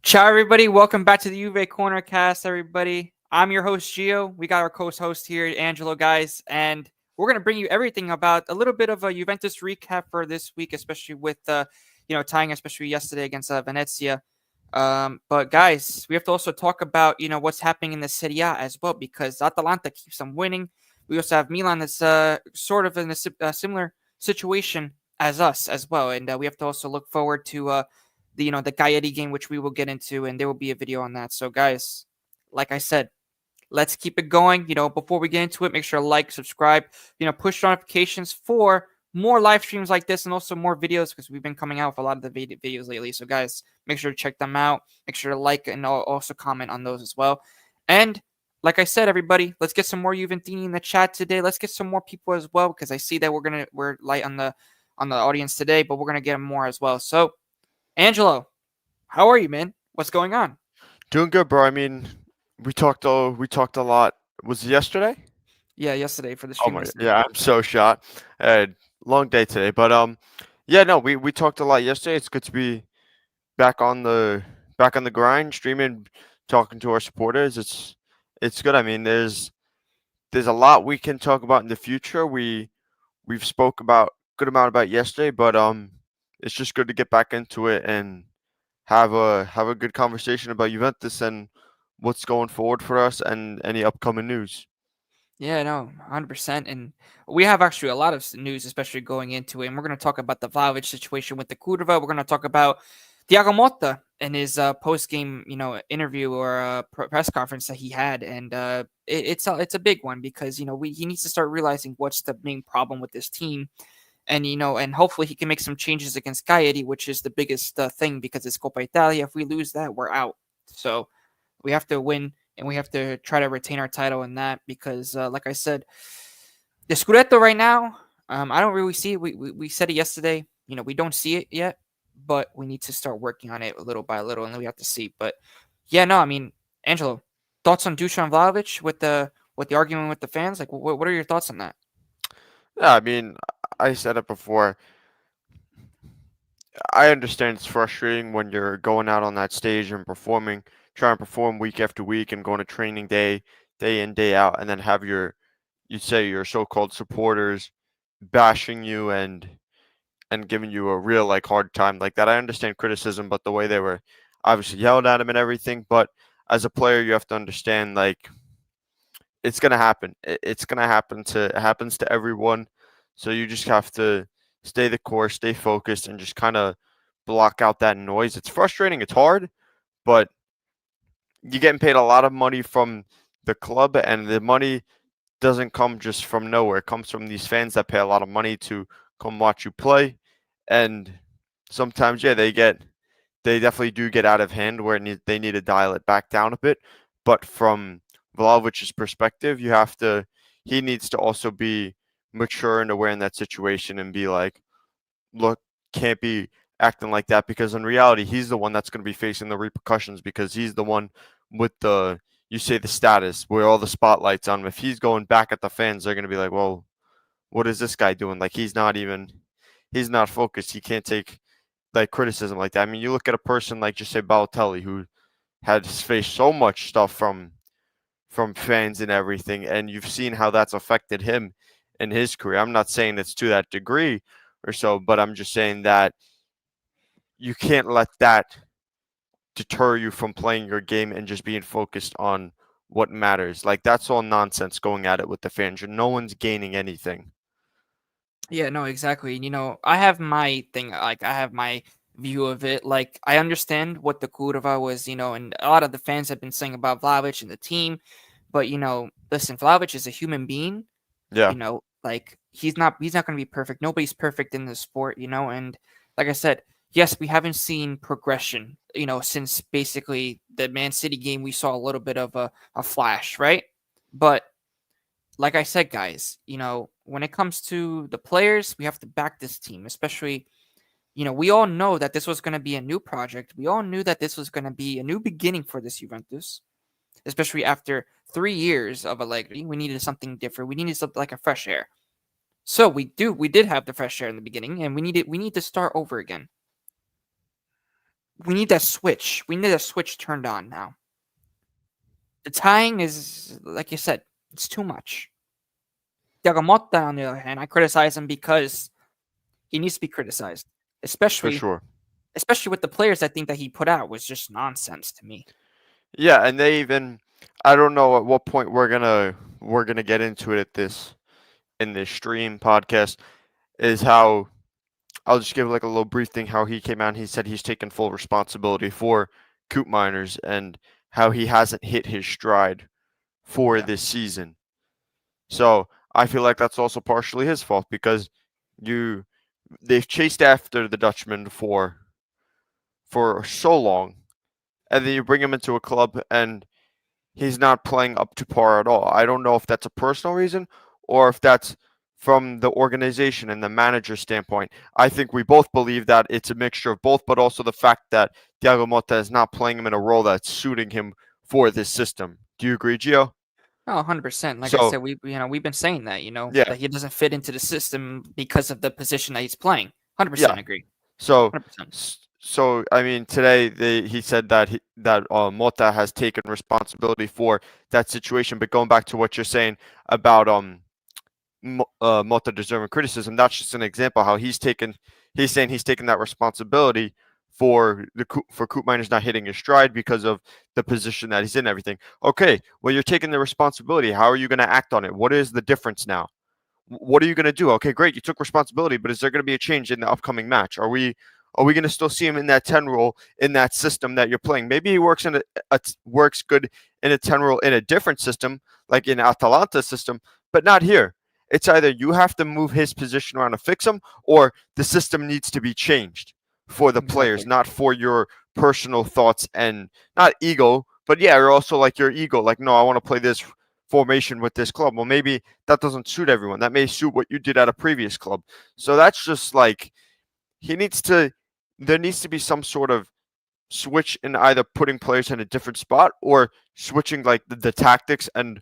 Ciao, everybody. Welcome back to the JuveCorner cast, everybody. I'm your host, Gio. We got our co-host here, Angelo, guys, and we're going to bring you everything about a little bit of a Juventus recap for this week, especially with, tying especially yesterday against Venezia. But, guys, we have to also talk about, what's happening in the Serie A as well, because Atalanta keeps on winning. We also have Milan that's sort of in a similar situation as us as well, and we have to also look forward to the Gaetti game, which we will get into, and there will be a video on that. So, guys, like I said, let's keep it going. Before we get into it, make sure to like, subscribe, push notifications for more live streams like this and also more videos because we've been coming out with a lot of the videos lately. So, guys, make sure to check them out. Make sure to like and also comment on those as well. And like I said, everybody, let's get some more Juventini in the chat today. Let's get some more people as well because I see that we're light on the audience today, but we're gonna get more as well. So, Angelo, how are you, man? What's going on? Doing good, bro. I mean, we talked a lot. Was it yesterday? Yeah, yesterday for the Oh stream my, yesterday. yeah, I'm so shot. Long day today, but yeah, no, we talked a lot yesterday. It's good to be back on the back on the grind, streaming, talking to our supporters. It's good. I mean, there's a lot we can talk about in the future. We've spoke about good amount about yesterday, but it's just good to get back into it and have a good conversation about Juventus and what's going forward for us and any upcoming news. Yeah, no, 100%. And we have actually a lot of news, especially going into it. And we're going to talk about the Vlahovic situation with the Curva. We're going to talk about Thiago Motta and his post-game, interview or press conference that he had. And it's a big one because, he needs to start realizing what's the main problem with this team. And, and hopefully he can make some changes against Gaetti, which is the biggest thing because it's Coppa Italia. If we lose that, we're out. So we have to win and we have to try to retain our title in that because, like I said, the Scudetto right now, I don't really see it. We said it yesterday. We don't see it yet, but we need to start working on it little by little, and then we have to see. But yeah, no, I mean, Angelo, thoughts on Dusan Vlahovic with the argument with the fans? Like, what are your thoughts on that? Yeah, I mean, I said it before. I understand it's frustrating when you're going out on that stage and performing, trying to perform week after week and going to training day in, day out, and then have you say your so-called supporters bashing you and giving you a real like hard time like that. I understand criticism, but the way they were obviously yelled at him and everything. But as a player, you have to understand like it's gonna happen. It's gonna happen to it happens to everyone. So you just have to stay the course, stay focused, and just kind of block out that noise. It's frustrating. It's hard, but you're getting paid a lot of money from the club, and the money doesn't come just from nowhere. It comes from these fans that pay a lot of money to come watch you play, and sometimes, yeah, they definitely do get out of hand where they need to dial it back down a bit. But from Vlahovic's perspective, he needs to also be mature and aware in that situation and be like, look, can't be acting like that because in reality, he's the one that's going to be facing the repercussions because he's the one with you say the status where all the spotlight's on him. If he's going back at the fans, they're going to be like, well, what is this guy doing? Like he's not focused. He can't take like criticism like that. I mean, you look at a person like just say Balotelli who had faced so much stuff from fans and everything, and you've seen how that's affected him in his career. I'm not saying it's to that degree or so, but I'm just saying that you can't let that deter you from playing your game and just being focused on what matters. Like that's all nonsense going at it with the fans. No one's gaining anything. Yeah, no, exactly. I have my thing, like I have my view of it. Like I understand what the Kurva was, and a lot of the fans have been saying about Vlahovic and the team, but listen, Vlahovic is a human being. Yeah. Like he's not going to be perfect. Nobody's perfect in this sport, and like I said, yes, we haven't seen progression, since basically the Man City game. We saw a little bit of a flash, right? But like I said, guys, when it comes to the players, we have to back this team, especially, we all know that this was going to be a new project. We all knew that this was going to be a new beginning for this Juventus, especially after 3 years of Allegri. We needed something different. We needed something like a fresh air. So we did have the fresh air in the beginning, and we need to start over again. we need that switch. We need that switch turned on now. The tying is, like you said, it's too much. Thiago Motta, on the other hand, I criticize him because he needs to be criticized, for especially sure. especially with the players. I think that he put out was just nonsense to me. Yeah, and they even I don't know at what point we're gonna get into it at this in this stream podcast is how I'll just give like a little brief thing how he came out and he said he's taken full responsibility for Coop Miners and how he hasn't hit his stride for Yeah, this season. So I feel like that's also partially his fault because you they've chased after the Dutchman for so long, and then you bring him into a club and he's not playing up to par at all. I don't know if that's a personal reason or if that's from the organization and the manager standpoint. I think we both believe that it's a mixture of both, but also the fact that Thiago Motta is not playing him in a role that's suiting him for this system. Do you agree, Gio? oh, 100%. Like I So said, we've been saying that yeah, that he doesn't fit into the system because of the position that he's playing. 100% yeah. agree. So, 100%. so I mean, today he said that Mota has taken responsibility for that situation. But going back to what you're saying about Mota deserving criticism, that's just an example how he's saying he's taken that responsibility for for Coop Miners not hitting his stride because of the position that he's in. And everything. Okay, well you're taking the responsibility. How are you going to act on it? What is the difference now? What are you going to do? Okay, great, you took responsibility, but is there going to be a change in the upcoming match? Are we going to still see him in that 10 role in that system that you're playing? Maybe he works in works good in a 10 role in a different system, like in Atalanta system, but not here. It's either you have to move his position around to fix him, or the system needs to be changed for the players, Exactly. not for your personal thoughts and not ego, but yeah, you're also like your ego. Like, no, I want to play this formation with this club. Well, maybe that doesn't suit everyone. That may suit what you did at a previous club. So that's just like he needs to. There needs to be some sort of switch in either putting players in a different spot or switching like the tactics and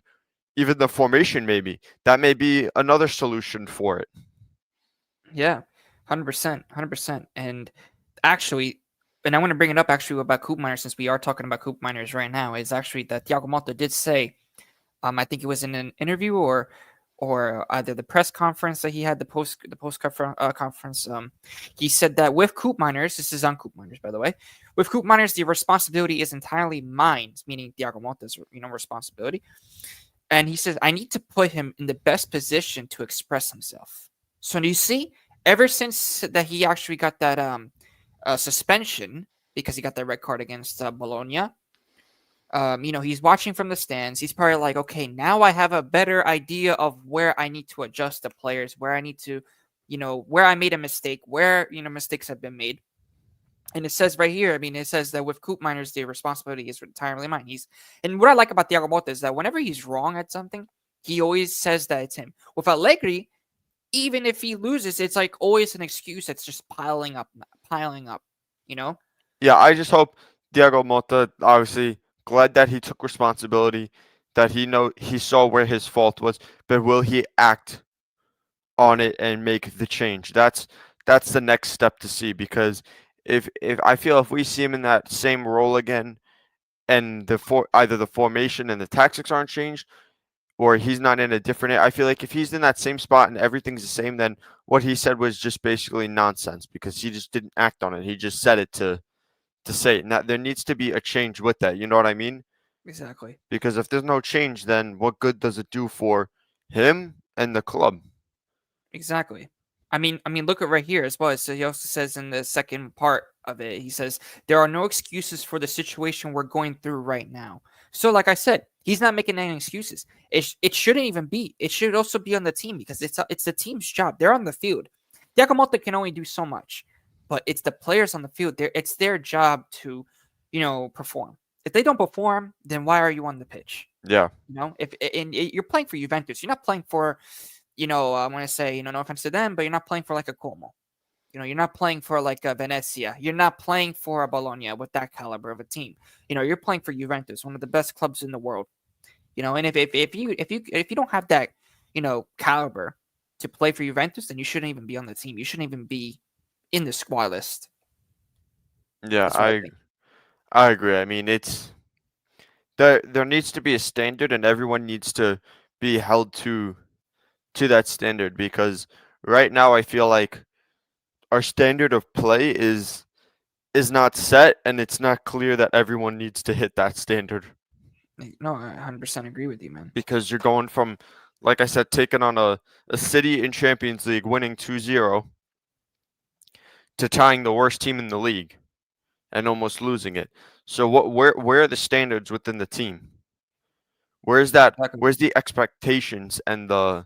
even the formation. Maybe that may be another solution for it. Yeah, 100%, 100%. And actually, and I want to bring it up actually about Coop Miners since we are talking about Coop Miners right now. Is actually that Thiago Motta did say, I think it was in an interview or either the press conference that he had the post conference. He said that with Coop Miners, this is on Coop Miners by the way, with Coop Miners the responsibility is entirely mine, meaning Thiago Motta's responsibility. And he says I need to put him in the best position to express himself. So do you see? Ever since that he actually got that suspension because he got that red card against Bologna, he's watching from the stands. He's probably like, okay, now I have a better idea of where I need to adjust the players, where I need to, where I made a mistake, where, mistakes have been made. And it says right here, it says that with Coop Miners, the responsibility is entirely mine. And what I like about Thiago Motta is that whenever he's wrong at something, he always says that it's him. With Allegri, even if he loses, it's like always an excuse that's just piling up, you know? Yeah, I just hope Diego Mota, obviously glad that he took responsibility, that he saw where his fault was, but will he act on it and make the change? That's the next step to see, because if I feel if we see him in that same role again and either the formation and the tactics aren't changed or he's not in a different, I feel like if he's in that same spot and everything's the same, then what he said was just basically nonsense because he just didn't act on it. He just said it to say it. Now there needs to be a change with that. You know what I mean? Exactly. Because if there's no change, then what good does it do for him and the club? Exactly. Look at right here as well. So he also says in the second part of it, he says there are no excuses for the situation we're going through right now. So, like I said, he's not making any excuses. It shouldn't even be. It should also be on the team because it's the team's job. They're on the field. Yakamoto can only do so much, but it's the players on the field. It's their job to, perform. If they don't perform, then why are you on the pitch? Yeah. If and you're playing for Juventus, you're not playing for I want to say, no offense to them, but you're not playing for like a Como. You're not playing for like a Venezia. You're not playing for a Bologna with that caliber of a team. You're playing for Juventus, one of the best clubs in the world. And if you don't have that, caliber to play for Juventus, then you shouldn't even be on the team. You shouldn't even be in the squad list. Yeah, That's what I think. I agree. I mean, it's there needs to be a standard, and everyone needs to be held to that standard because right now I feel like our standard of play is not set, and it's not clear that everyone needs to hit that standard No, I 100% agree with you, man. because you're going from, like I said, taking on a city in Champions League, winning 2-0, to tying the worst team in the league and almost losing it. So where are the standards within the team? Where's that? Exactly. Where's the expectations and the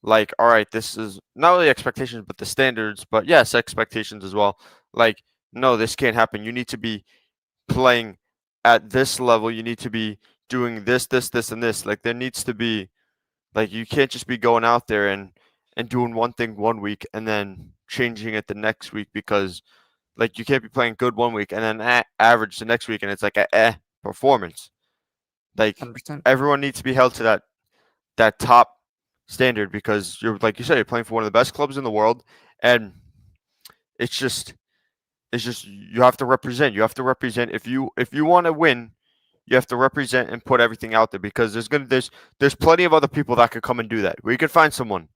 like? All right, this is not really expectations, but the standards. But yes, expectations as well. Like, no, this can't happen. You need to be playing at this level. You need to be doing this, this, this, and this. Like, there needs to be like you can't just be going out there and doing one thing one week and then changing it the next week because like you can't be playing good one week and then average the next week and it's like a performance. Like 100%. everyone needs to be held to that top standard because you're like you said you're playing for one of the best clubs in the world and it's just you have to represent. You have to represent if you want to win, you have to represent and put everything out there because there's plenty of other people that could come and do that. We could find someone.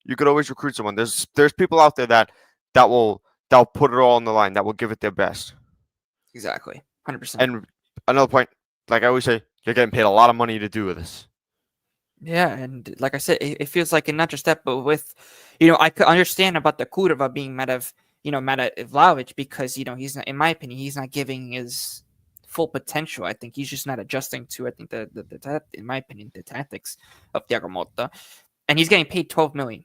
You could always recruit someone. There's people out there that will that'll put it all on the line. That will give it their best. Exactly. 100%. And another point, like I always say, you're getting paid a lot of money to do this. Yeah, and like I said, it feels like, and not just that, but with, I could understand about the Kurva being mad at Vlahovic because he's not, in my opinion, he's not giving his full potential. I think he's just not adjusting to, I think in my opinion, the tactics of Thiago Motta, and he's getting paid 12 million.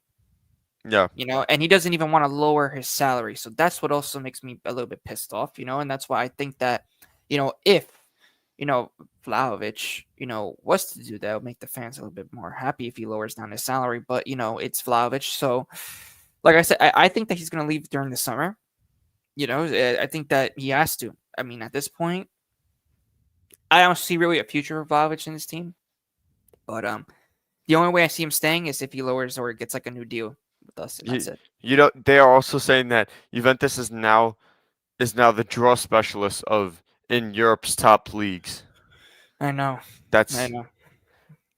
Yeah. And he doesn't even want to lower his salary, so that's what also makes me a little bit pissed off. And that's why I think that, if Vlahovic, was to do that, would make the fans a little bit more happy if he lowers down his salary. But it's Vlahovic, so like I said, I think that he's going to leave during the summer. I think that he has to. I mean, at this point, I don't see really a future for Vlahovic in this team. But the only way I see him staying is if he lowers or gets like a new deal with us, and You, that's it. they are also saying that Juventus is now the draw specialist of in Europe's top leagues. I know, I That's know.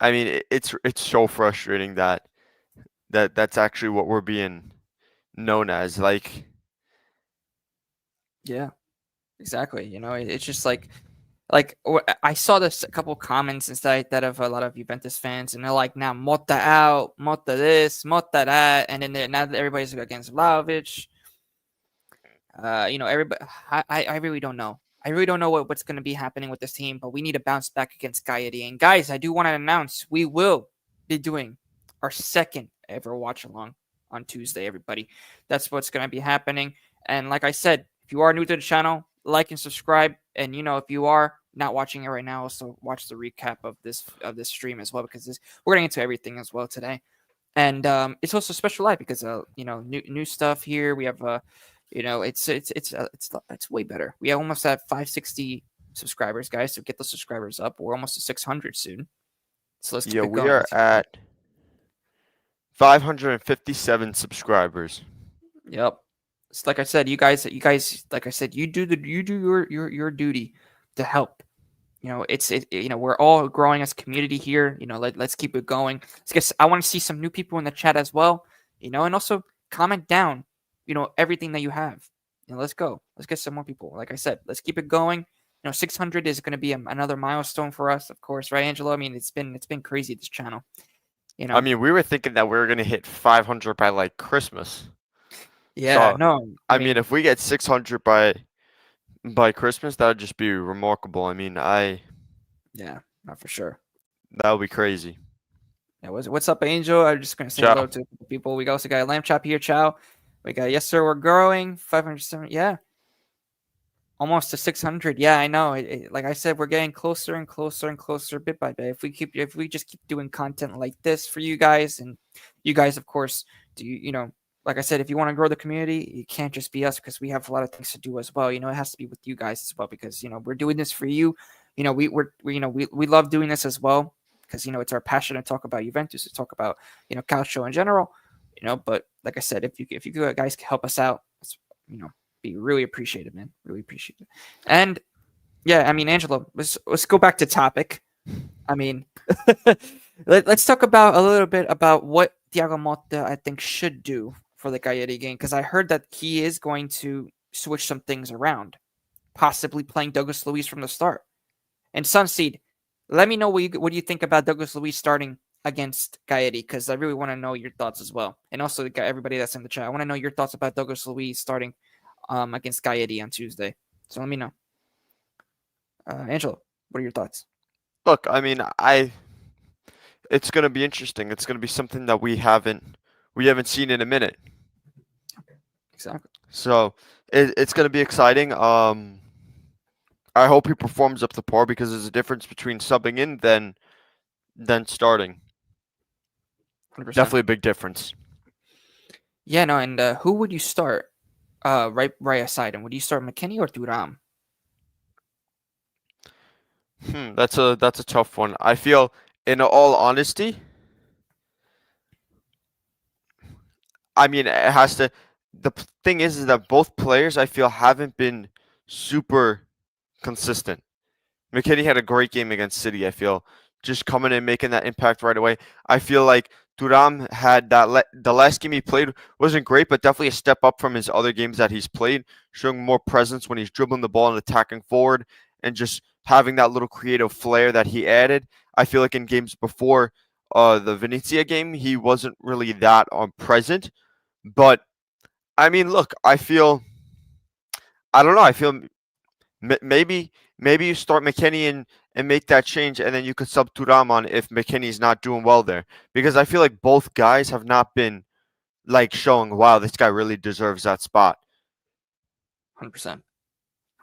I mean it's so frustrating that's actually what we're being known as. Yeah, exactly. It's just I saw this a couple comments and stuff like that of a lot of Juventus fans, and they're like, "Now Motta out, Motta this, Motta that," and then now that everybody's against Vlahovic. Everybody. I really don't know. I really don't know what's going to be happening with this team, but we need to bounce back against Gaidi. And guys, I do want to announce we will be doing our second ever watch along on Tuesday. Everybody, that's what's going to be happening. And like I said, if you are new to the channel, like and subscribe. And if you are not watching it right now, also watch the recap of this stream as well because we're getting into everything as well today. And it's also special live because new stuff here. We have it's way better. We almost have 560 subscribers, guys. So get the subscribers up. We're almost to 600 soon. So let's keep yeah, it we going. are at 557 subscribers. Yep. It's like I said, you guys, like I said, you do your duty to help. We're all growing as a community here. Let's keep it going. I want to see some new people in the chat as well. And also comment down. Everything that you have. Let's go. Let's get some more people. Like I said, let's keep it going. 600 is going to be another milestone for us, of course, right, Angelo? I mean, it's been crazy, this channel. I mean, we were thinking that we were gonna hit 500 by like Christmas. Yeah, So no, I mean, if we get 600 by Christmas, that would just be remarkable. I mean, yeah, not for sure. that would be crazy. Yeah, what's up, Angel? I'm just gonna say Ciao. hello to people. We also got a lamb chop here, Ciao. We got yes, sir. We're growing 570. Yeah, almost to 600. Yeah, I know. Like I said, we're getting closer and closer and closer, bit by bit. If we just keep doing content like this for you guys, and you guys, of course, like I said, if you want to grow the community, it can't just be us because we have a lot of things to do as well. It has to be with you guys as well because we're doing this for you. We love doing this as well because it's our passion to talk about Juventus, to talk about Calcio in general. But like I said, if you guys can help us out, it's, be really appreciated, man. Really appreciated. And yeah, I mean, Angelo, let's go back to topic. I mean, let's talk about a little bit about what Thiago Motta I think should do for the Gaetti game, because I heard that he is going to switch some things around, possibly playing Douglas Luiz from the start. And Sunseed, let me know what do you think about Douglas Luiz starting against Gaetti, because I really want to know your thoughts as well, and also everybody that's in the chat. I want to know your thoughts about Douglas Luiz starting against Gaetti on Tuesday. So let me know. Angelo, what are your thoughts? Look, I mean, it's going to be interesting. It's going to be something that we haven't seen in a minute. Exactly. So it's going to be exciting. I hope he performs up to par, because there's a difference between subbing in than starting. 100%. Definitely a big difference. Yeah, no, and who would you start? Right aside him. Would you start McKinney or Thuram? That's a tough one. I feel, in all honesty, I mean, it has to. Thing is that both players, I feel, haven't been super consistent. McKinney had a great game against City, I feel, just coming in, making that impact right away. I feel like Thuram had the last game he played wasn't great, but definitely a step up from his other games that he's played, showing more presence when he's dribbling the ball and attacking forward, and just having that little creative flair that he added. I feel like in games before the Venezia game, he wasn't really that present. But I mean, look, I don't know. I feel maybe you start McKinney and make that change, and then you could sub Thuram on if McKinney's not doing well there, because I feel like both guys have not been like showing, wow, this guy really deserves that spot. 100%.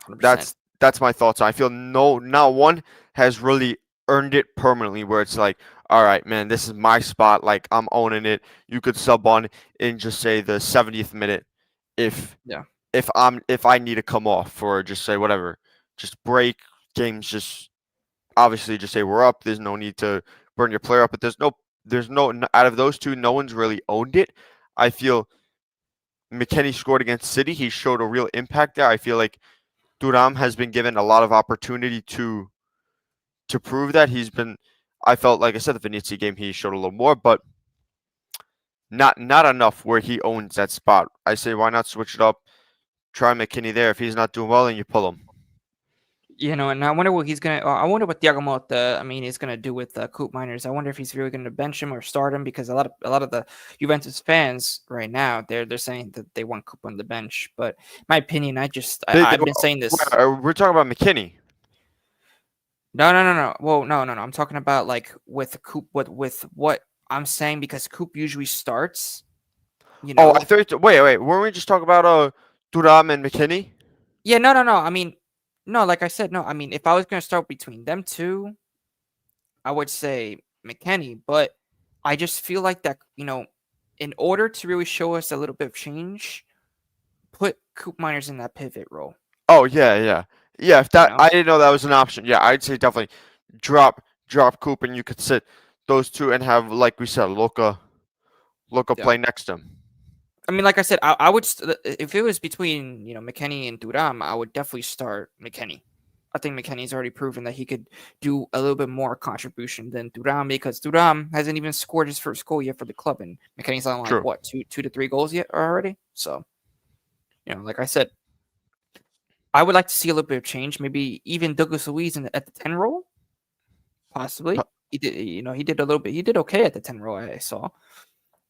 100%. That's my thoughts. I feel not one has really earned it permanently, where it's like, all right, man, this is my spot. Like, I'm owning it. You could sub on in just say the 70th minute if Yeah. if I need to come off, or just say whatever, just break games, just obviously just say we're up. There's no need to burn your player up, but there's no out of those two, no one's really owned it. I feel McKennie scored against City. He showed a real impact there. I feel like Thuram has been given a lot of opportunity to prove that he's been. I felt like I said the Venezia game he showed a little more, but not enough where he owns that spot. I say why not switch it up? Try McKinney there. If he's not doing well, then you pull him. You know, and I wonder what he's gonna. I wonder what Thiago Motta, I mean, is gonna do with Coop Miners. I wonder if he's really gonna bench him or start him, because a lot of the Juventus fans right now they're saying that they want Coop on the bench. But my opinion, I've been saying this. We're talking about McKinney. No. Well, no. I'm talking about like with Coop. With what I'm saying, because Coop usually starts. You know. Oh, I thought. Wait. Weren't we just talking about Thuram and McKinney? Yeah. No. I mean, no. Like I said, no. I mean, if I was gonna start between them two, I would say McKinney. But I just feel like that. In order to really show us a little bit of change, put Coop Miners in that pivot role. Oh yeah. If that, I didn't know that was an option. Yeah, I'd say definitely drop Coop, and you could sit those two and have, like we said, Luca play next to him. I mean, like I said, I would if it was between McKinney and Thuram, I would definitely start McKinney. I think McKinney's already proven that he could do a little bit more contribution than Thuram, because Thuram hasn't even scored his first goal yet for the club, and McKinney's on like what 2 to 3 goals yet already. So, like I said, I would like to see a little bit of change. Maybe even Douglas Luiz at the 10 role, possibly. He did, he did a little bit. He did okay at the 10 role, I saw,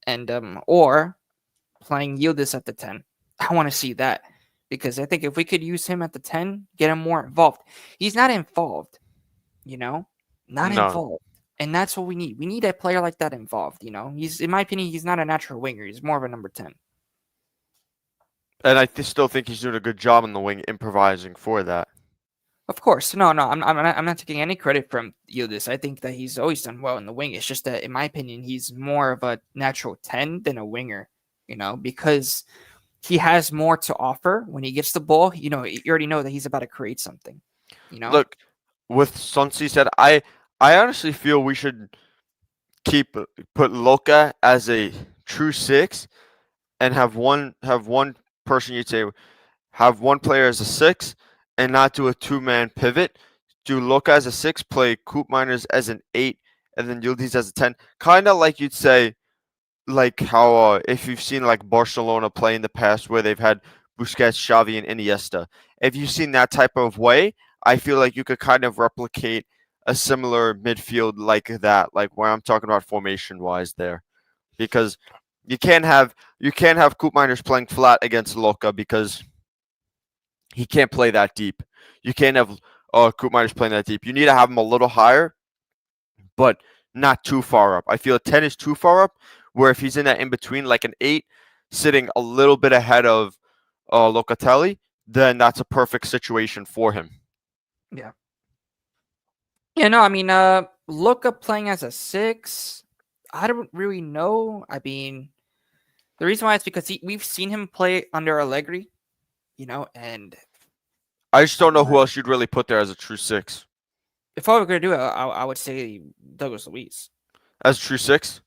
and or playing Yildiz at the 10. I want to see that, because I think if we could use him at the 10, get him more involved. He's not involved, involved. And that's what we need. We need a player like that involved, He's, in my opinion, he's not a natural winger. He's more of a number 10. And I still think he's doing a good job on the wing, improvising for that. Of course. No, I'm not taking any credit from Yildiz. I think that he's always done well in the wing. It's just that, in my opinion, he's more of a natural 10 than a winger. Because he has more to offer when he gets the ball. You already know that he's about to create something. Look, with Sonsi said, I honestly feel we should put Luca as a true 6, and have one person you'd say have one player as a six and not do a two-man pivot. Do Luka as a six, play Coop Miners as an eight, and then Yildiz as a 10. Kind of like you'd say, like how if you've seen like Barcelona play in the past where they've had Busquets, Xavi, and Iniesta. If you've seen that type of way, I feel like you could kind of replicate a similar midfield like that, like where I'm talking about formation wise there, because you can't have Coop Miners playing flat against Loca because he can't play that deep. You can't have Coop Miners playing that deep. You need to have him a little higher, but not too far up. I feel a 10 is too far up, where if he's in that in between, like an 8, sitting a little bit ahead of Locatelli, then that's a perfect situation for him. Yeah. Yeah, no, I mean, Luka playing as a 6, I don't really know. I mean, the reason why is because we've seen him play under Allegri, and I just don't know who uh, else you'd really put there as a true 6. if I were going to do it, I would say Douglas Luiz. As a true 6?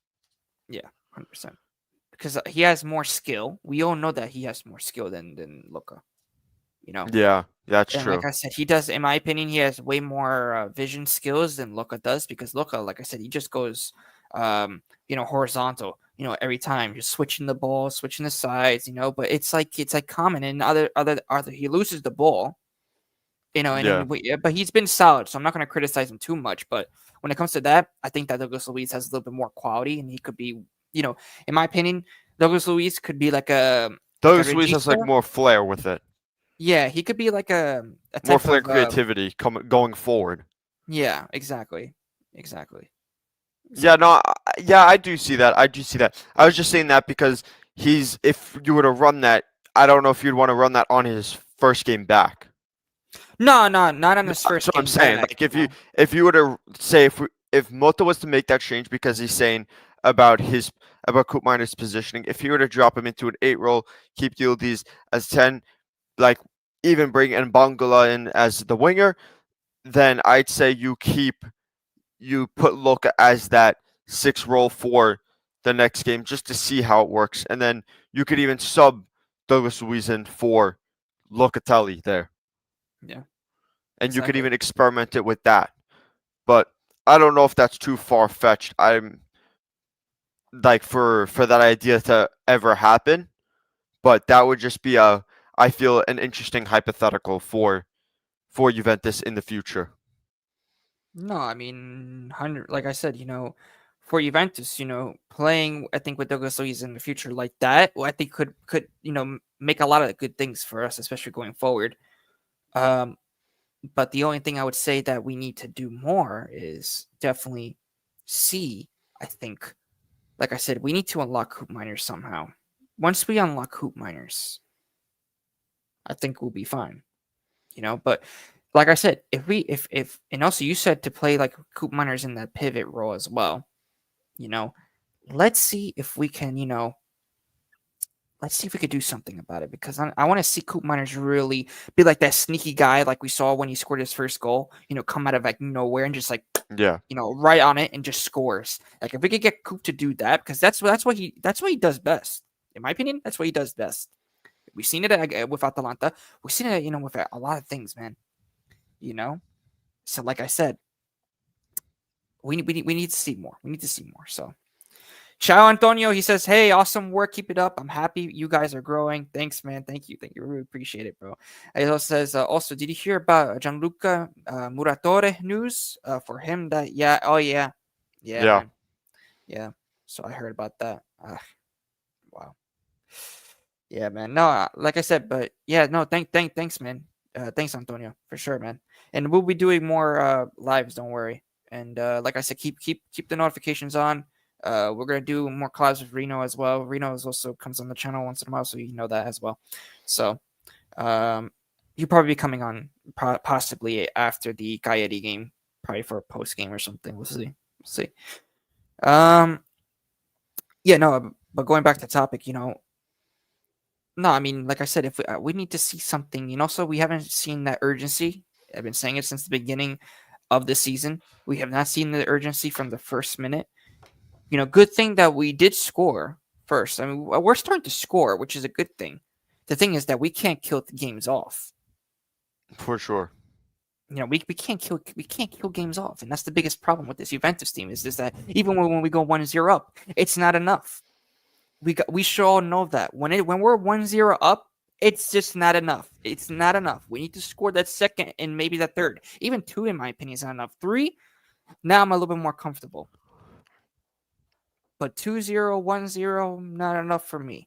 Yeah, 100%. Because he has more skill. We all know that he has more skill than Luka, Yeah, that's And like true. I said, he does, in my opinion, he has way more vision skills than Luka does because Luka, like I said, he just goes, horizontal, every time, just switching the ball, switching the sides, but it's like common and other he loses the ball, and Yeah. then but he's been solid, so I'm not going to criticize him too much. But when it comes to that, I think that Douglas Luiz has a little bit more quality, and he could be, in my opinion, Douglas Luiz could be like a Douglas Luiz has like regista. more flair with it, Yeah, he could be like a more type flair and of creativity going forward. yeah, exactly. Yeah, Exactly. no, yeah, I do see that. I do see that. I was just saying that because if you were to run that, I don't know if you'd want to run that on his first game back. No, no, not on No, his that's first what I'm game saying. back. Like if you were to say if Mota was to make that change because he's saying about about Koop Miner's positioning, if he were to drop him into an 8 role, keep Yildiz as 10, like even bring Bangala in as the winger, then I'd say you put Luka as that 6 role for the next game just to see how it works, and then you could even sub Douglas Luiz in for Locatelli there, Yeah, and you could exactly. even experiment it with that. But I don't know if that's too far fetched. I'm like for that idea to ever happen, but that would just be I feel an interesting hypothetical for Juventus in the future. No, I mean, 100. Like I said, for Juventus, playing, I think with Douglas Luiz in the future like that, well, I think could make a lot of good things for us, especially going forward. Um, but the only thing I would say that we need to do more is definitely see. I think, like I said, we need to unlock hoop miners somehow. Once we unlock hoop miners, I think we'll be fine. But like I said, if and also you said to play like Coop Miners in that pivot role as well. You know, let's see if we can. Let's see if we could do something about it because I want to see Coop Miners really be like that sneaky guy like we saw when he scored his first goal. Come out of like nowhere and just like Yeah, right on it and just scores. Like if we could get Coop to do that because that's what he does best. In my opinion, that's what he does best. We've seen it with Atalanta. We've seen it, with a lot of things, man. You know, So, like I said, we need to see more. We need to see more. So, Ciao Antonio, he says, "Hey, awesome work. Keep it up. I'm happy you guys are growing. Thanks, man. Thank you. Really appreciate it, bro." He also says, "Also, did you hear about Gianluca Muratore news? For him, that yeah, oh yeah, yeah. man, yeah." So I heard about that. Wow. Yeah, man. No, like I said, but yeah, no, thanks, man. Thanks, Antonio, for sure, man. And we'll be doing more lives. Don't worry. And like I said, keep the notifications on. We're gonna do more collabs with Reno as well. Reno is also comes on the channel once in a while, so you know that as well. So you'll probably be coming on possibly after the Coyote game, probably for a post game or something. We'll see. We'll see. Um, yeah, no, but going back to topic, no, I mean, like I said, if we need to see something, so we haven't seen that urgency. I've been saying it since the beginning of the season. We have not seen the urgency from the first minute. Good thing that we did score first. I mean, we're starting to score, which is a good thing. The thing is that we can't kill the games off. For sure. We can't kill games off, and that's the biggest problem with this Juventus team is that even when we go 1-0 up, it's not enough. We should all know that when we're 1-0 up, it's just not enough. It's not enough. We need to score that second and maybe that third. Even two, in my opinion, is not enough. Three, now I'm a little bit more comfortable. But 2-0, 1-0, not enough for me.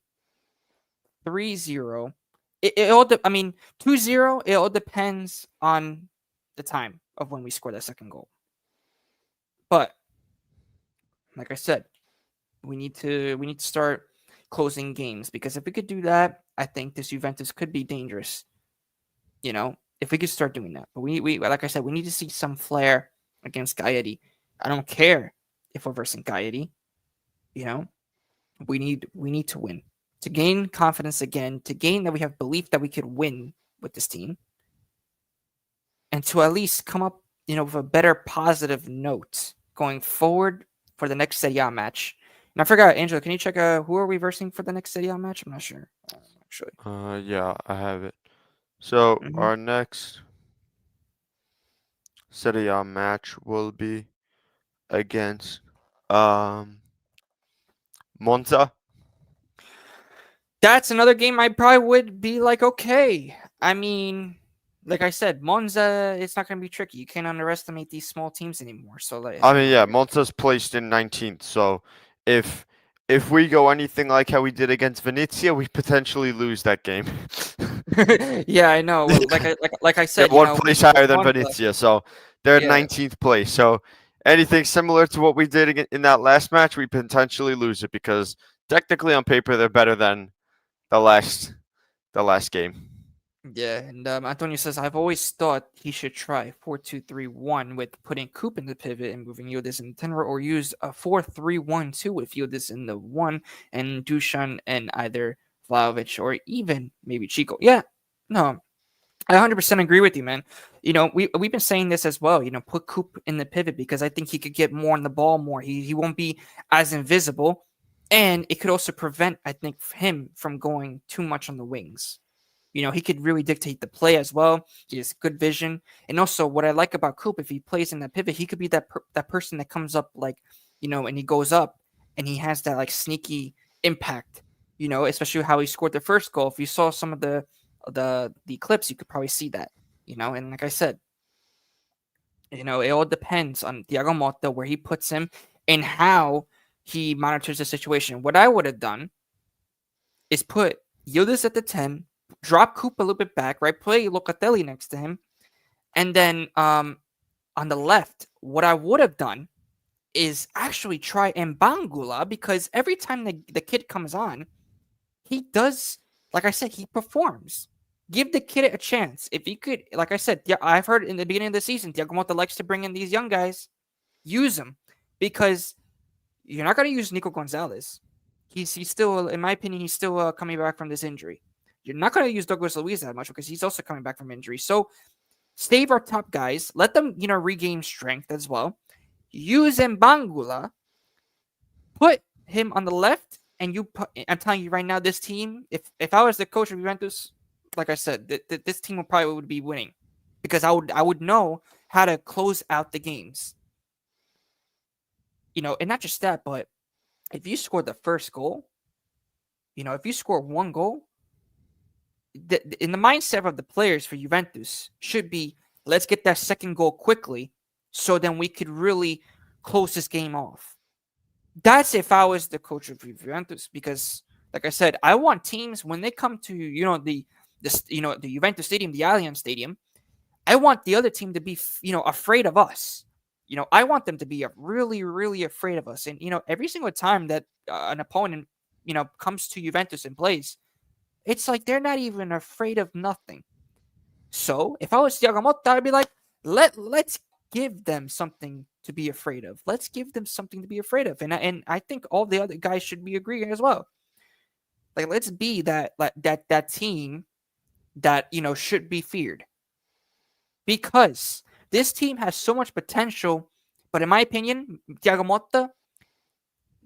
3-0, it all. I mean, 2-0, it all depends on the time of when we score that second goal. But like I said, we need to start closing games, because if we could do that, I think this Juventus could be dangerous. If we could start doing that. But we like I said, we need to see some flair against Gaetti. I don't care if we're versing Gaetti. We need to win, to gain confidence again, to gain that we have belief that we could win with this team, and to at least come up, with a better positive note going forward for the next Serie A match. And I forgot, Angela, can you check who are we versing for the next Serie A match? I'm not sure, actually. Yeah, I have it. So our next Serie A match will be against Monza. That's another game I probably would be like, okay. I mean, like I said, Monza, it's not going to be tricky. You can't underestimate these small teams anymore. So, Monza's placed in 19th. So if we go anything like how we did against Venezia, we potentially lose that game. Yeah, I know. Well, like I said, they're one place higher than Venezia, so they're 19th place. So anything similar to what we did in that last match, we potentially lose it, because technically on paper they're better than the last game. Yeah, and Antonio says, I've always thought he should try 4-2-3-1 with putting Coop in the pivot and moving Yildiz in the 10, or use a 4-3-1-2 with Yildiz in the 1 and Dusan and either Vlahovic or even maybe Chico. Yeah, no, I 100% agree with you, man. We've been saying this as well. Put Coop in the pivot, because I think he could get more on the ball more. He won't be as invisible, and it could also prevent, I think, him from going too much on the wings. He could really dictate the play as well. He has good vision. And also, what I like about Coop, if he plays in that pivot, he could be that person that comes up, and he goes up and he has that, sneaky impact, especially how he scored the first goal. If you saw some of the clips, you could probably see that, And like I said, it all depends on Thiago Motta, where he puts him and how he monitors the situation. What I would have done is put Yildiz at the 10, drop Coop a little bit back, right? Play Locatelli next to him. And then on the left, what I would have done is actually try Mbangula, because every time the kid comes on, he does, like I said, he performs. Give the kid a chance. If he could, like I said, yeah, I've heard in the beginning of the season, Thiago Motta likes to bring in these young guys. Use them, because you're not going to use Nico Gonzalez. He's still, in my opinion, he's still coming back from this injury. You're not going to use Douglas Luiz that much, because he's also coming back from injury. So save our top guys. Let them, regain strength as well. Use Mbangula. Put him on the left, and I'm telling you right now, this team, if I was the coach of Juventus, like I said, this team would be winning, because I would know how to close out the games. And not just that, but if you score the first goal, if you score one goal, in the mindset of the players for Juventus should be, let's get that second goal quickly, so then we could really close this game off. That's if I was the coach of Juventus, because, like I said, I want teams, when they come to the Juventus Stadium, the Allianz Stadium, I want the other team to be afraid of us. I want them to be really, really afraid of us. And every single time that an opponent comes to Juventus and plays, it's like they're not even afraid of nothing. So if I was Thiago Motta, I'd be like, let's give them something to be afraid of. Let's give them something to be afraid of. And I think all the other guys should be agreeing as well. Like, let's be that team that should be feared. Because this team has so much potential, but in my opinion, Thiago Motta,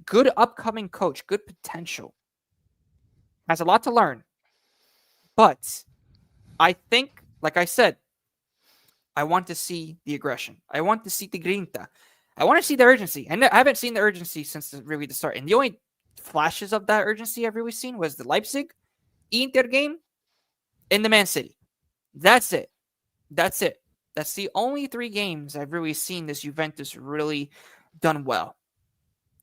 good upcoming coach, good potential. Has a lot to learn. But I think, like I said, I want to see the aggression. I want to see the grinta. I want to see the urgency. And I haven't seen the urgency since really the start. And the only flashes of that urgency I've really seen was the Leipzig, Inter game, and the Man City. That's it. That's it. That's the only three games I've really seen this Juventus really done well.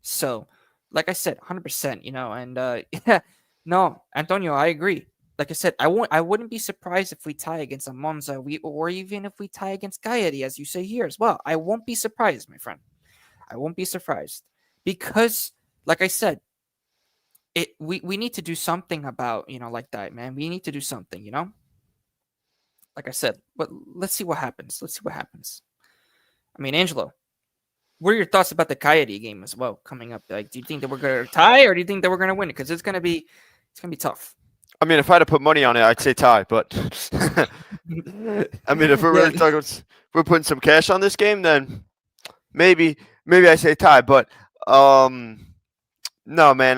So, like I said, 100%, and yeah, no, Antonio, I agree. Like I said, I wouldn't be surprised if we tie against a Monza, or even if we tie against Cagliari, as you say here as well. I won't be surprised, my friend. I won't be surprised because, like I said, we need to do something about like that, man. We need to do something, Like I said, but let's see what happens. Let's see what happens. I mean, Angelo, what are your thoughts about the Coyote game as well coming up? Like, do you think that we're gonna tie, or do you think that we're gonna win it? Because it's gonna be tough. I mean, if I had to put money on it, I'd say tie. But I mean, if we're Yeah, really talking, if we're putting some cash on this game, then maybe I say tie. But no, man,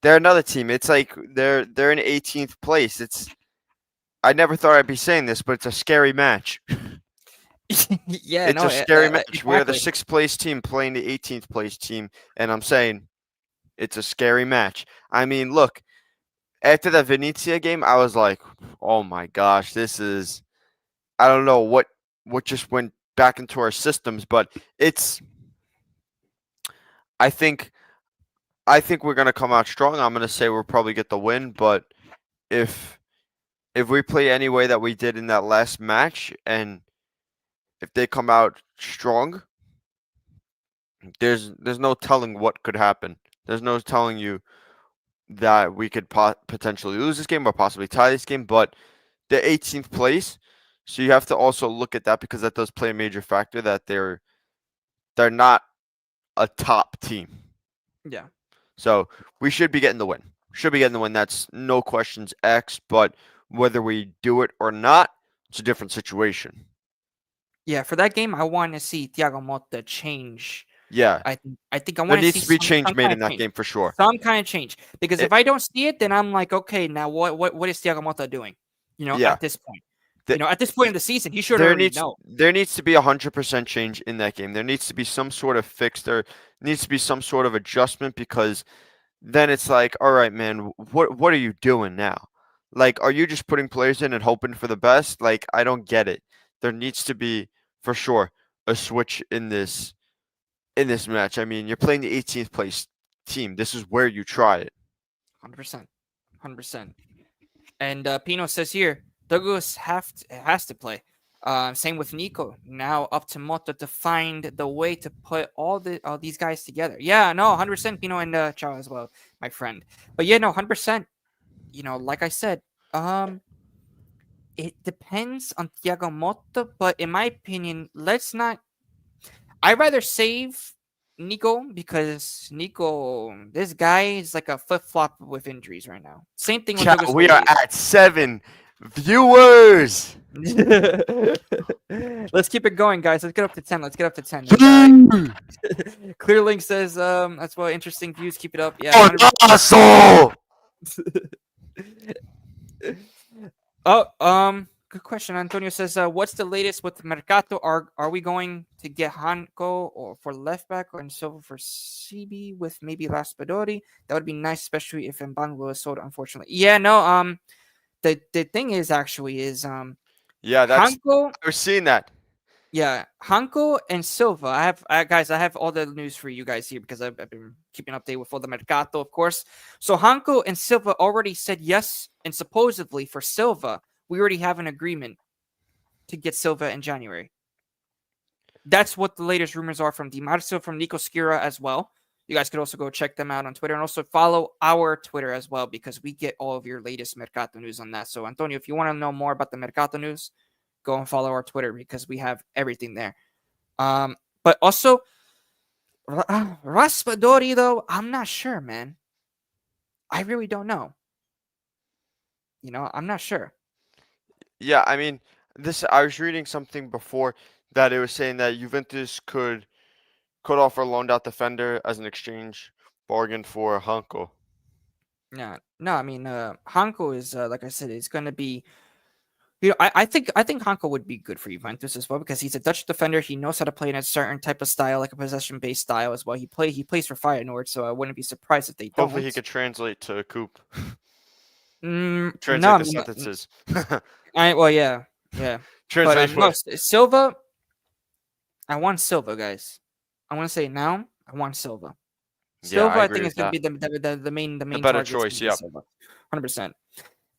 they're another team. It's like they're in 18th place. I never thought I'd be saying this, but it's a scary match. yeah, It's no, a scary match. We're the exactly. 6th place team playing the 18th place team, and I'm saying it's a scary match. I mean, look, after that Venezia game, I was like, oh my gosh, this is I don't know what just went back into our systems, but it's I think I think we're gonna come out strong. I'm gonna say we'll probably get the win, but if if we play any way that we did in that last match, and if they come out strong, there's no telling what could happen. There's no telling you that we could potentially lose this game or possibly tie this game, but the 18th place. So you have to also look at that because that does play a major factor that they're not a top team. Yeah, So we should be getting the win. Should be getting the win. That's no questions X. But whether we do it or not, it's a different situation. yeah. For that game, I want to see Thiago Motta change. Yeah, I think I there want to needs see to be some change made kind in of that change, game for sure. some kind of change. Because if It, I don't see it, then I'm like, okay, now what is Thiago Motta doing? yeah, At this point, the, at this point in the season, he should already know. there needs to be 100% change in that game. There needs to be some sort of fix. There needs to be some sort of adjustment because then it's like, all right, man, what are you doing now? Like, are you just putting players in and hoping for the best? Like, I don't get it. There needs to be for sure a switch in this match. I mean, you're playing the 18th place team. This is where you try it. 100%, 100%. And Pino says here, Douglas has to play. Same with Nico. Now up to Motta to find the way to put all these guys together. Yeah, no, 100% Pino and Chao as well, my friend. But yeah, no, 100%. Like I said, it depends on Thiago Motta, but in my opinion, let's not. I'd rather save Nico because Nico, this guy is like a flip flop with injuries right now. Same thing with Chat, Douglas we are Luiz. at 7 viewers. Let's keep it going, guys. Let's get up to 10. Let's get up to 10. And, Clearlink says, that's what interesting views. Keep it up. Yeah. 100%. Oh, good question. Antonio says, what's the latest with Mercato? Are we going to get Hanko or for left back or Silva for CB with maybe Raspadori? That would be nice, especially if Mbanglo was sold, unfortunately. Yeah, no, the thing is actually is Yeah, Hanko. I was seeing that. Yeah, Hanko and Silva. Guys, I have all the news for you guys here because I've been keeping update with all the Mercato, of course. So Hanko and Silva already said yes, and supposedly for Silva, we already have an agreement to get Silva in January. That's what the latest rumors are from Di Marzo, from Nico Skira as well. You guys could also go check them out on Twitter and also follow our Twitter as well because we get all of your latest Mercato news on that. So, Antonio, if you want to know more about the Mercato news, go and follow our Twitter because we have everything there. But also, Raspadori, though, I'm not sure, man. I really don't know. I'm not sure. Yeah, I mean, this I was reading something before that it was saying that Juventus could offer a loaned out defender as an exchange bargain for Hanko. Yeah, no, I mean, Hanko is like I said, is going to be. I think Hanko would be good for Juventus as well because he's a Dutch defender. He knows how to play in a certain type of style, like a possession-based style as well. He plays for Feyenoord, so I wouldn't be surprised if they Hopefully, he don't. could translate to Coop. No, Translate I the mean, sentences. well, yeah, yeah, but Translate no, what? Silva. I want Silva, guys. I want to say it now. I want Silva. Yeah, Silva, I I agree think is with going to that. be the The main better target is choice. going to be Yep. Silva,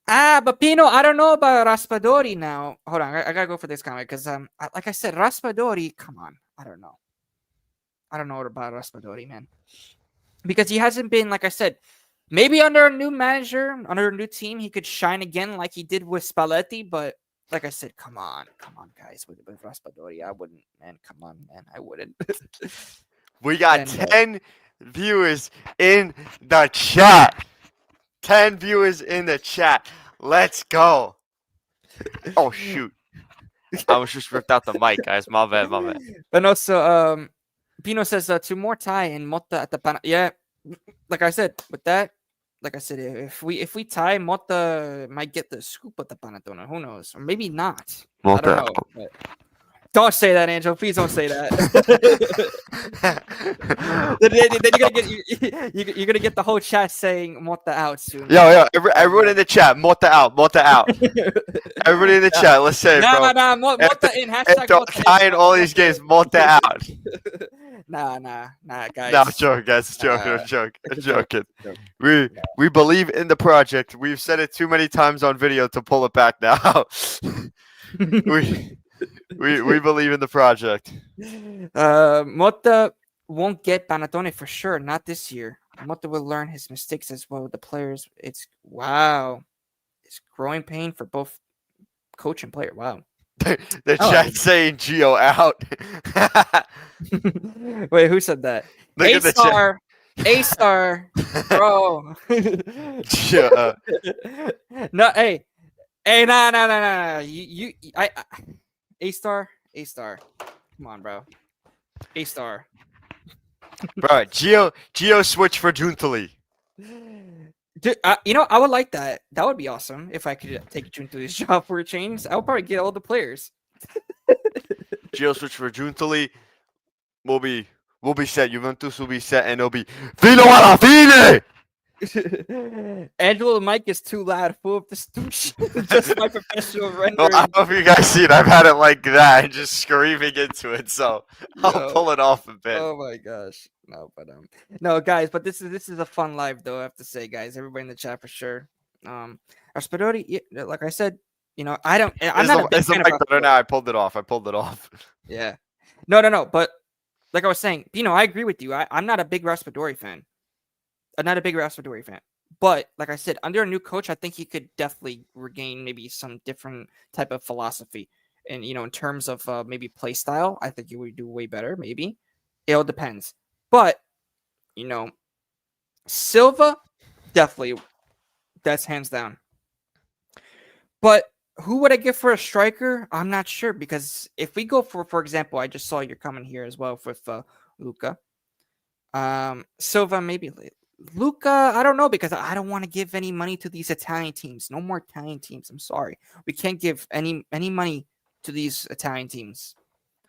100%. But Pino, I don't know about Raspadori now. Hold on, I gotta go for this comment because like I said, Raspadori. Come on, I don't know. I don't know about Raspadori, man, because he hasn't been like I said. Maybe under a new manager, under a new team, he could shine again like he did with Spalletti. But like I said, come on, guys, with Raspadori, I wouldn't, man. Come on, man, I wouldn't. We got and 10 viewers in the chat. 10 viewers in the chat. Let's go. Oh, shoot. I was just ripped out the mic, guys. My bad, my bad. But also, Pino says two more tie and Motta at the pan. Yeah, like I said, with that, like I said, if we tie, Motta might get the scoop at the Panettone. Who knows? Or maybe not. I don't know. But don't say that, Angel. Please don't say that. then you're gonna get you're gonna get the whole chat saying Motta out soon. Yo, everyone in the chat, Mota out, Mota out. Everybody in the chat, let's say it, bro. Nah. Motta in. Hashtag After Motta in. tying all these games, Mota out. Nah, guys. No, I'm joking, guys. It's joking. I'm joking. I'm It's a joke. joking. It's a joke. We believe in the project. We've said it too many times on video to pull it back now. we believe in the project. Motta won't get Panettone for sure. Not this year. Motta will learn his mistakes as well. The players, it's wow. It's growing pain for both coach and player. Wow. The Oh. chat saying Gio out. Wait, who said that? Look at the A-star. A-star. Bro. Gio, No, hey. Hey, nah. I A-star. Come on, bro. A-star. bro, Gio switch for Juntali. Dude, I would like that. That would be awesome if I could take June to this job for a change. I would probably get all the players. Gio switch for Juntali. We'll be set. Juventus will be set, and it'll be Fino alla fine. Angelo, the mic is too loud. Full of the stoosh. Just my professional rendering. Well, I don't know if you guys see it. I've had it like that and just screaming into it, so I'll pull it off a bit. Oh my gosh. No, but no, guys. But this is a fun live, though. I have to say, guys. Everybody in the chat for sure. Raspadori, like I said, I don't. I'm not a big Is the fan mic of better Raspadori. now? I pulled it off. Yeah. No. But like I was saying, I agree with you. I'm not a big Raspadori fan. I'm not a big Raspadori fan. But like I said, under a new coach, I think he could definitely regain maybe some different type of philosophy. And in terms of maybe play style, I think he would do way better. Maybe it all depends. But Silva, definitely, that's hands down. But who would I get for a striker? I'm not sure because if we go for example, I just saw your comment here as well with Luca. Silva maybe. Luca, I don't know because I don't want to give any money to these Italian teams. No more Italian teams. I'm sorry. We can't give any money to these Italian teams.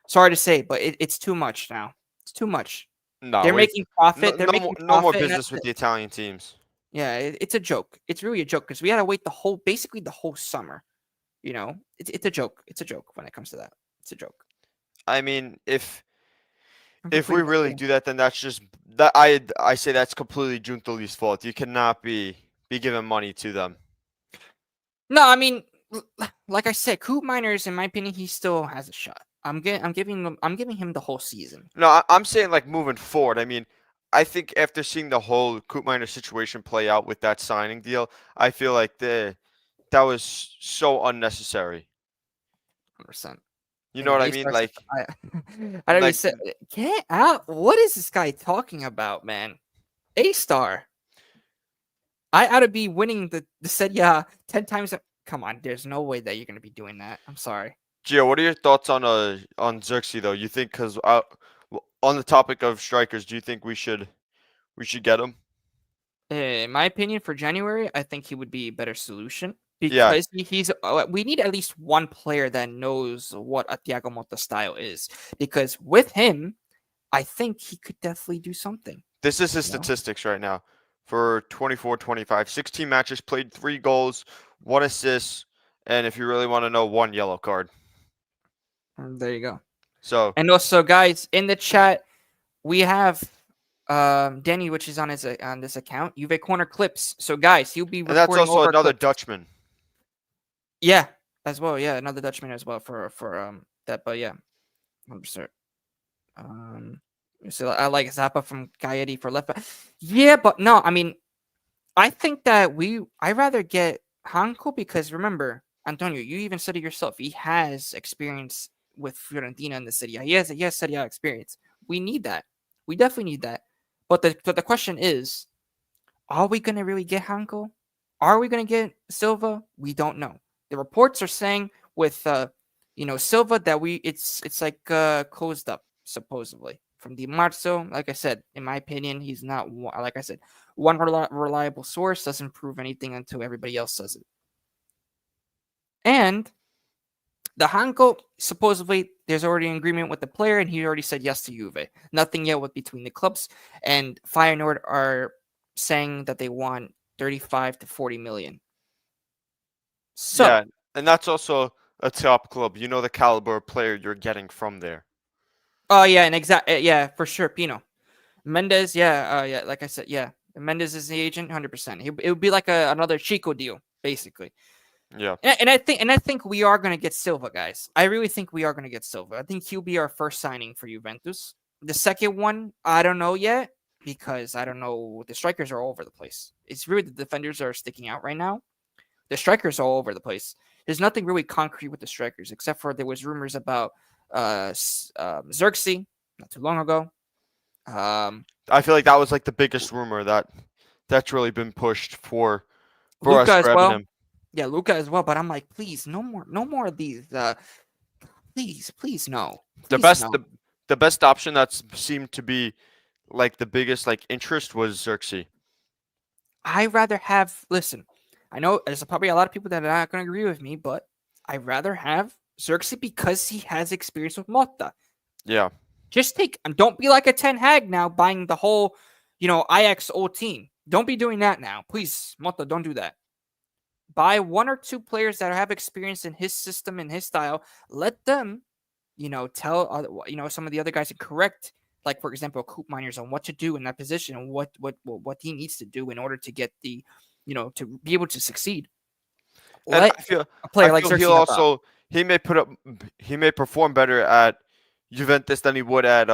Sorry to say, but it's too much now. It's too much. No, They're making profit. They're making no more profit, and business with the Italian teams. yeah, it's a joke. It's really a joke because we had to wait basically the whole summer. It's a joke. It's a joke when it comes to that. It's a joke. I mean, if we Completely really agree. do that, then that's just that I say that's completely Giuntoli's fault. You cannot be giving money to them. No, I mean, like I said, Coop Miners, in my opinion, he still has a shot. I'm giving him the whole season. No, I'm saying like moving forward. I mean, I think after seeing the whole Coop Miner situation play out with that signing deal, I feel like that was so unnecessary. 100%. You know what I mean? Like, I don't even like say, get out. What is this guy talking about, man? A-star. I ought to be winning the said 10 times. Come on, there's no way that you're gonna be doing that. I'm sorry. Gio, what are your thoughts on Xerxes though? You think because on the topic of strikers, do you think we should get him? in my opinion, for January, I think he would be a better solution Yeah, because he's. We need at least one player that knows what a Thiago Motta style is. Because with him, I think he could definitely do something. this is his You know, statistics right now for 24-25. 16 matches played, 3 goals, 1 assist, and if you really want to know, 1 yellow card. There you go. So, And also, guys, in the chat, we have Danny, which is on his on this account, JuveCorner clips. So, guys, he'll be and that's recording also over another clips. Dutchman. Yeah, as well. Yeah, another Dutchman as well for that. But yeah, 100%. So I like Zappa from Gaetti for left back. Yeah, but no, I mean, I think that I rather get Hanko because remember, Antonio, you even said it yourself. He has experience with Fiorentina in the city. He has Serie A experience. We need that. We definitely need that. But the question is, are we gonna really get Hanko? Are we gonna get Silva? We don't know. The reports are saying with Silva that it's like closed up supposedly from Di Marzo. Like I said, in my opinion, he's not like I said, one reliable source doesn't prove anything until everybody else says it. And the Hanko, supposedly, there's already an agreement with the player, and he already said yes to Juve. Nothing yet with between the clubs, and Feyenoord are saying that they want 35 to 40 million. So, Yeah, and that's also a top club. You know the caliber of player you're getting from there. oh yeah, and yeah, for sure, Pino Mendes, yeah, like I said, yeah, Mendes is the agent, 100%. It would be like another Chico deal, basically. Yeah, And I think we are gonna get Silva, guys. I really think we are gonna get Silva. I think he'll be our first signing for Juventus. The second one, I don't know yet because I don't know. The strikers are all over the place. It's really the defenders are sticking out right now. The strikers are all over the place. There's nothing really concrete with the strikers except for there was rumors about Xerxes not too long ago. Um, I feel like that was like the biggest rumor that's really been pushed for us Luca as grabbing well. him. Yeah, Luca as well. But I'm like, please, no more of these. Please, no, The please, best no. the best option that seemed to be like the biggest like interest was Xerxes. I rather have. Listen, I know there's probably a lot of people that are not going to agree with me, but I'd rather have Xerxes because he has experience with Motta. Yeah, Just take. Don't be like a Ten Hag now, buying the whole, Ajax old team. Don't be doing that now, please, Motta. Don't do that. Buy one or two players that have experience in his system and his style. Let them, tell some of the other guys to correct, like for example, Coop Miners on what to do in that position and what he needs to do in order to get to be able to succeed. and Let a I player like feel he'll Xerxes help out. also he may perform better at Juventus than he would at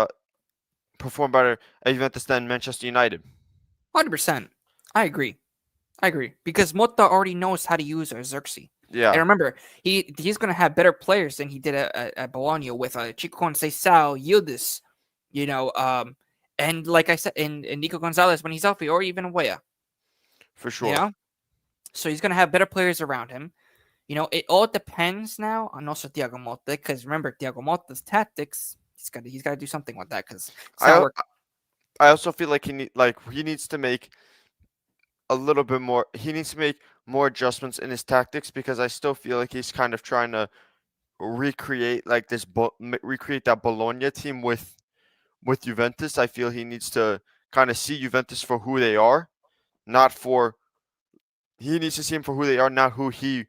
perform better at Juventus than Manchester United. 100%. I agree. I agree because Motta already knows how to use Xerxes. And Yeah, remember, he's going to have better players than he did at Bologna with Chico Conceição, Yildiz, you know, and like I said, in Nico Gonzalez when he's healthy, or even Weah, for you sure. know. So he's going to have better players around him. It all depends now on also Thiago Motta because remember Thiago Motta's tactics. He's got to do something with that because it's not I working. I also feel like he needs to make a little bit more. He needs to make more adjustments in his tactics because I still feel like he's kind of trying to recreate like recreate that Bologna team with Juventus. I feel he needs to kind of see Juventus for who they are, not for he needs to see them for who they are, not who he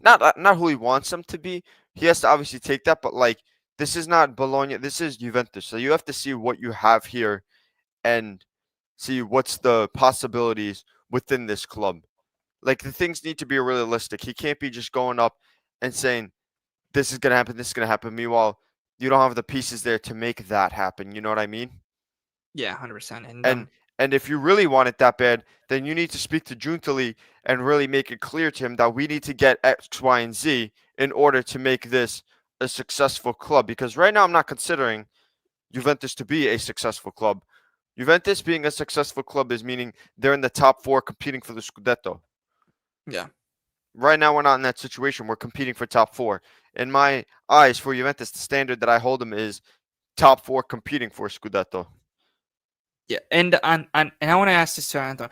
not who he wants them to be. He has to obviously take that, but like this is not Bologna, this is Juventus. So you have to see what you have here and see what's the possibilities within this club. Like the things need to be realistic. He can't be just going up and saying this is gonna happen, this is gonna happen. Meanwhile, you don't have the pieces there to make that happen. You know what I mean? Yeah, 100%. And And and if you really want it that bad, then you need to speak to Juntali and really make it clear to him that we need to get X, Y, and Z in order to make this a successful club. Because right now I'm not considering Juventus to be a successful club. Juventus being a successful club is meaning they're in the top 4 competing for the Scudetto. yeah. Right now we're not in that situation. We're competing for top 4. In my eyes, for Juventus, the standard that I hold them is top 4 competing for Scudetto. Yeah, and I want to ask this to Anton.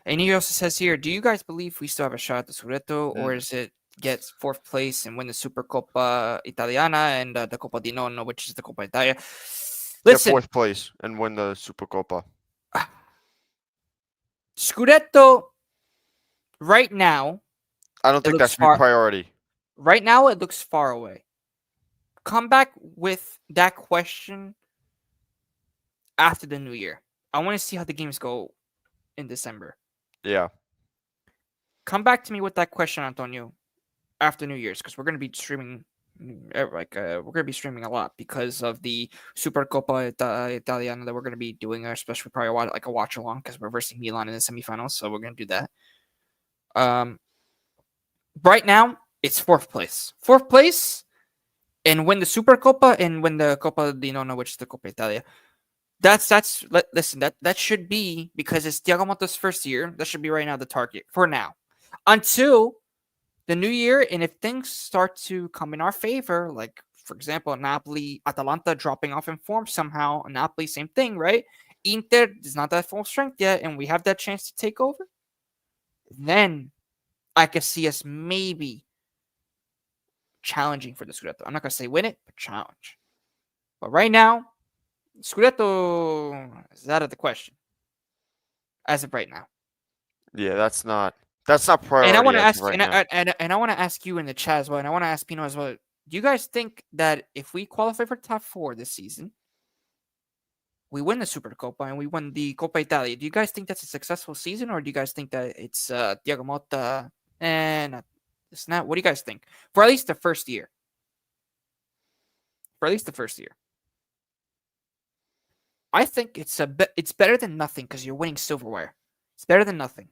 And he also says here, do you guys believe we still have a shot at the Scudetto, or is it get fourth place and win the Supercoppa Italiana and the Coppa di Nonno, which is the Coppa Italia? Get Listen, fourth place and win the Supercoppa. Scudetto right now, I don't think that should be priority. Right now, it looks far away. Come back with that question after the new year. I want to see how the games go in December. Yeah. Come back to me with that question, Antonio, after New Year's, because we're going to be streaming. We're going to be streaming a lot because of the Supercoppa Italiana that we're going to be doing, especially probably like a watch along because we're versing Milan in the semifinals, so we're going to do that. Right now, it's fourth place. Fourth place, and win the Supercoppa and win the Coppa di Nonno, which is the Coppa Italia. Listen, that should be, because it's Thiago Motta's first year, that should be right now the target for now. Until the new year, and if things start to come in our favor, like, for example, Napoli, Atalanta dropping off in form somehow, Napoli, same thing, right? Inter is not at full strength yet, and we have that chance to take over, then I could see us maybe challenging for the Scudetto. I'm not going to say win it, but challenge. But right now, Scudetto is out of the question as of right now. Yeah, that's not priority. And I want to ask, right and I want to ask you in the chat as well, and I want to ask Pino as well. Do you guys think that if we qualify for top 4 this season, we win the Supercoppa and we win the Coppa Italia, do you guys think that's a successful season, or do you guys think that it's Thiago Motta and it's not? What do you guys think for at least the first year? I think it's better than nothing because you're winning silverware. It's better than nothing.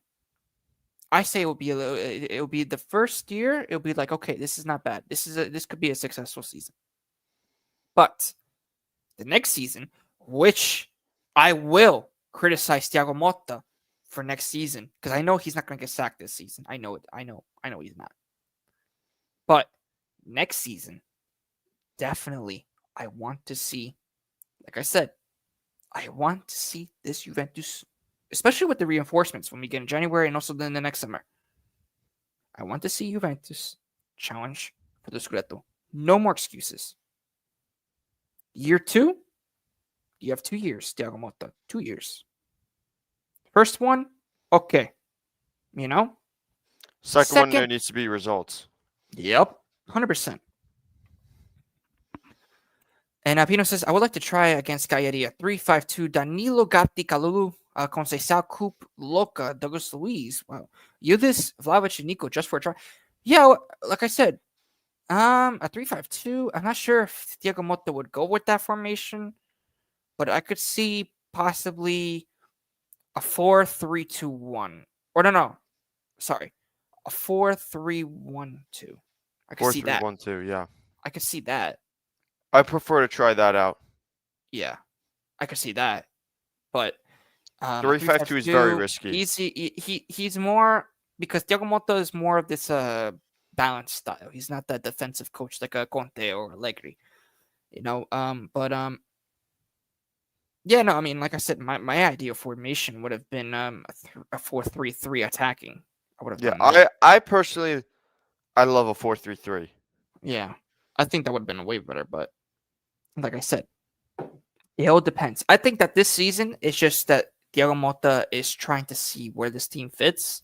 I say it'll be the first year. It'll be like, okay, this is not bad. This could be a successful season. But the next season, which I will criticize Thiago Motta for next season, because I know he's not going to get sacked this season. I know it. I know he's not. But next season, definitely, I want to see, like I said, I want to see this Juventus, especially with the reinforcements when we get in January and also then the next summer. I want to see Juventus challenge for the Scudetto. No more excuses. Year 2, you have 2 years, Thiago Motta. 2 years. First one, okay. Second one, there needs to be results. Yep, 100%. And Pino says, I would like to try against Cagliari a 3-5-2. Danilo, Gatti, Kalulu, Conceição, Coop, Loca, Douglas Luiz. Wow. Yudis, Vlahovic, and Nico just for a try. Yeah, like I said, a 3-5-2. I'm not sure if Thiago Motta would go with that formation, but I could see possibly a 4-3-2-1. Or no. Sorry. A 4-3-1-2. I could see that. 4-3-1-2, yeah. I could see that. I prefer to try that out. Yeah, I could see that. But 3-5-2 is very risky. He's more, because Thiago Motta is more of this balanced style. He's not that defensive coach like a Conte or Allegri, yeah, no, I mean, like I said, my ideal formation would have been a 4-3-3 attacking. I would have. Yeah, I personally, I love a 4-3-3. Yeah, I think that would have been way better, but like I said, it all depends. I think that this season is just that Thiago Motta is trying to see where this team fits,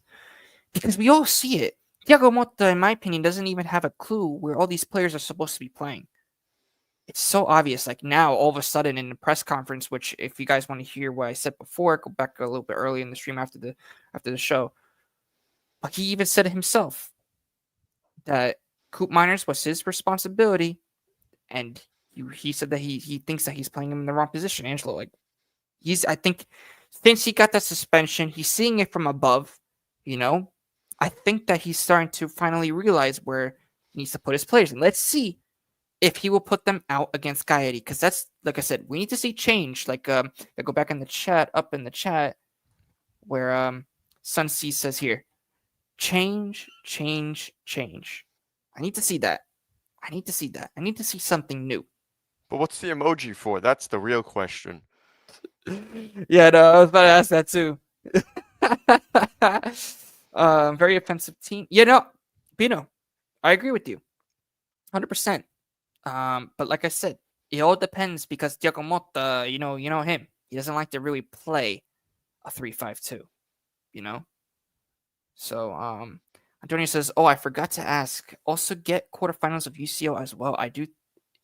because we all see it. Thiago Motta, in my opinion, doesn't even have a clue where all these players are supposed to be playing. It's so obvious. Like now, all of a sudden in the press conference, which if you guys want to hear what I said before, go back a little bit early in the stream after the show. But he even said it himself that Coop Miners was his responsibility, and he said that he thinks that he's playing him in the wrong position. Angelo, I think since he got that suspension, he's seeing it from above. I think that he's starting to finally realize where he needs to put his players. And let's see if he will put them out against Cagliari, because that's, like I said, we need to see change. Like I go back in the chat, where Sun C says here, change. I need to see that. I need to see something new. But what's the emoji for? That's the real question. Yeah, no, I was about to ask that too. Very offensive team. You know, Pino, I agree with you, 100%. But like I said, it all depends because Thiago Motta, you know him. He doesn't like to really play a 3-5-2. You know. So Antonio says, "Oh, I forgot to ask. Also, get quarterfinals of UCL as well. I do,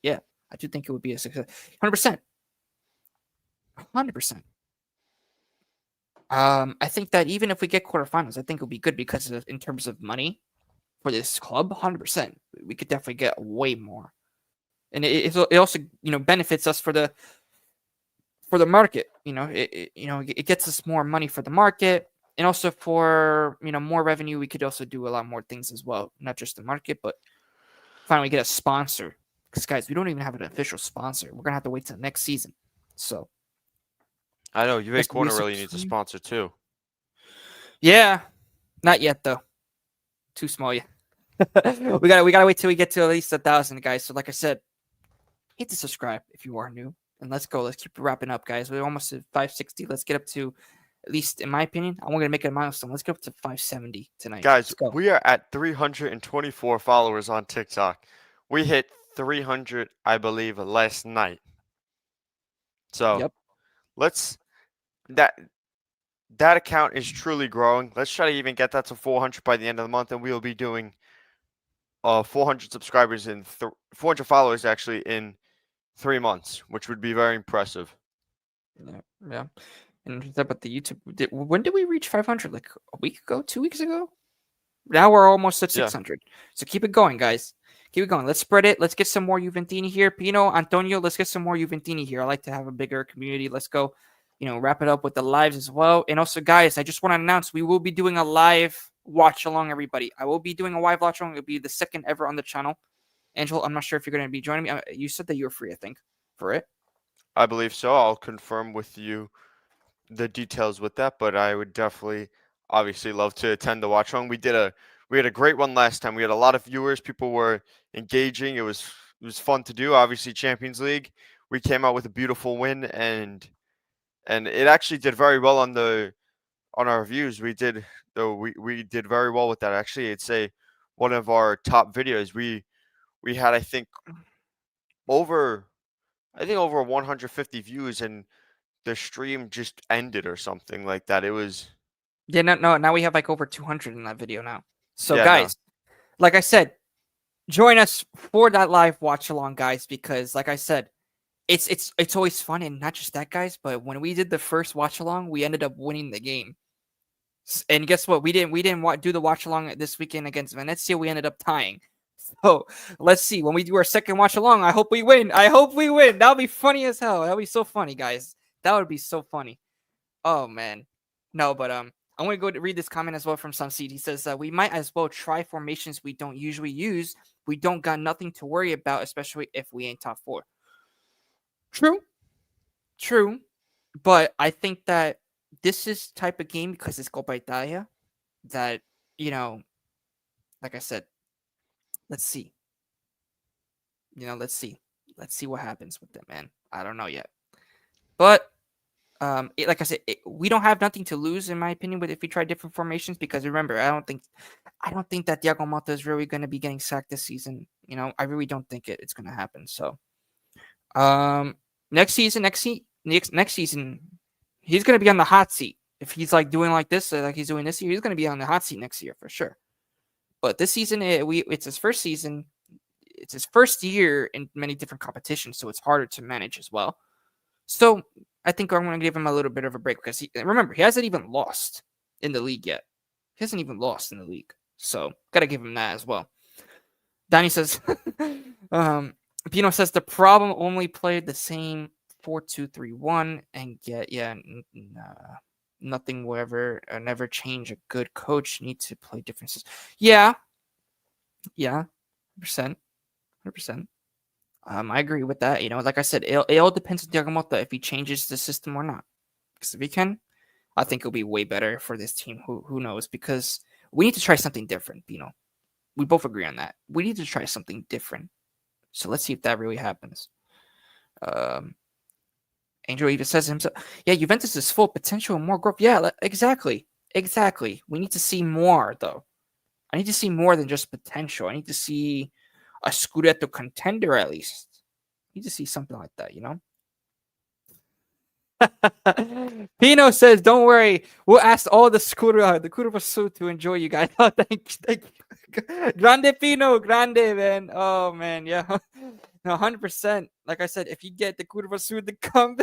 yeah, I do think it would be a success. 100%, 100%. I think that even if we get quarterfinals, I think it would be good because in terms of money for this club, 100%, we could definitely get way more, and it also benefits us for the market. It gets us more money for the market, and also for more revenue. We could also do a lot more things as well, not just the market, but finally get a sponsor. Because guys, we don't even have an official sponsor. We're gonna have to wait till next season. So I know that's gonna be JuveCorner really needs a sponsor too. Yeah, not yet though. Too small yet. we gotta wait till we get to at least 1,000 guys. So like I said, hit the subscribe if you are new, and let's go. Let's keep wrapping up, guys. We're almost at 560. Let's get up to, at least in my opinion, I'm gonna make it a milestone. Let's get up to 570 tonight. Guys, Let's go. we are at 324 followers on TikTok. We hit 300, I believe, last night. So Yep. let's that that account is truly growing. Let's try to even get that to 400 by the end of the month, and we will be doing 400 subscribers in 400 followers actually in 3 months, which would be very impressive. Yeah. Yeah. And about the YouTube, when did we reach 500? Like a week ago, 2 weeks ago? Now we're almost at Yeah, 600. So keep it going, guys. Keep it going. Let's spread it. Let's get some more Juventini here. Pino, Antonio, let's get some more Juventini here. I like to have a bigger community. Let's go, wrap it up with the lives as well. And also, guys, I just want to announce we will be doing a live watch along, everybody. I will be doing a live watch along. It'll be the second ever on the channel. Angel, I'm not sure if you're going to be joining me. You said that you were free, I think, for it. I believe so. I'll confirm with you the details with that, but I would definitely obviously love to attend the watch along. We had a great one last time. We had a lot of viewers. People were engaging. It was fun to do. Obviously, Champions League. We came out with a beautiful win, and it actually did very well on our views. We did very well with that. Actually, it's one of our top videos. We had over over 150 views, and the stream just ended or something like that. It was Yeah, no. Now we have like over 200 in that video now. So, yeah, no. guys, like I said, join us for that live watch along, guys, because like I said, it's always fun, and not just that, guys, but when we did the first watch along, we ended up winning the game. And guess what? We didn't do the watch along this weekend against Venezia. We ended up tying. So let's see. When we do our second watch along, I hope we win. I hope we win. That'll be funny as hell. That'll be so funny, guys. That would be so funny. Oh man. No, but I'm going to go to read this comment as well from Sunseed. He says, we might as well try formations we don't usually use. We don't got nothing to worry about, especially if we ain't top four. True. But I think that this is type of game, because it's Coppa Italia, that, like I said, let's see. Let's see. Let's see what happens with them, man. I don't know yet. But like I said, we don't have nothing to lose, in my opinion, with if we try different formations. Because remember, I don't think that Thiago Motta is really going to be getting sacked this season. I really don't think it's going to happen. So, next season, he's going to be on the hot seat. If he's like doing like this, like he's doing this year, he's going to be on the hot seat next year for sure. But this season, it's his first season. It's his first year in many different competitions, so it's harder to manage as well. So I think I'm going to give him a little bit of a break, because remember, he hasn't even lost in the league yet. He hasn't even lost in the league. So got to give him that as well. Danny says, Pino says the problem only played the same 4-2-3-1 and get, nothing will ever never change. A good coach needs to play differences. Yeah, 100%. I agree with that. Like I said, it all depends on Thiago Motta if he changes the system or not. Because if he can, I think it'll be way better for this team. Who knows? Because we need to try something different. We both agree on that. We need to try something different. So let's see if that really happens. Angel even says himself, yeah, Juventus is full potential and more growth. Yeah, exactly. Exactly. We need to see more, though. I need to see more than just potential. I need to see a Scudetto contender at least. I need to see something like that, you know? Pino says, "Don't worry, we'll ask all the Curva to enjoy you guys." Oh, thank you, grande Pino, grande man. Oh man, yeah, no, 100%. Like I said, if you get the Curva to come,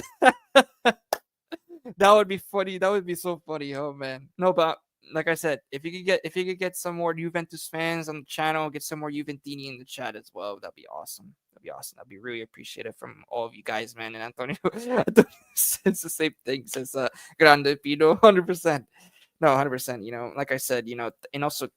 that would be funny. That would be so funny. Oh man, no, but like I said, if you could get some more Juventus fans on the channel, get some more Juventini in the chat as well, that'd be awesome. That'd be awesome. That'd be really appreciated from all of you guys, man. And Antonio, Antonio says the same thing. Says Grande Pino, 100%. No, 100%. You know, like I said, you know, and also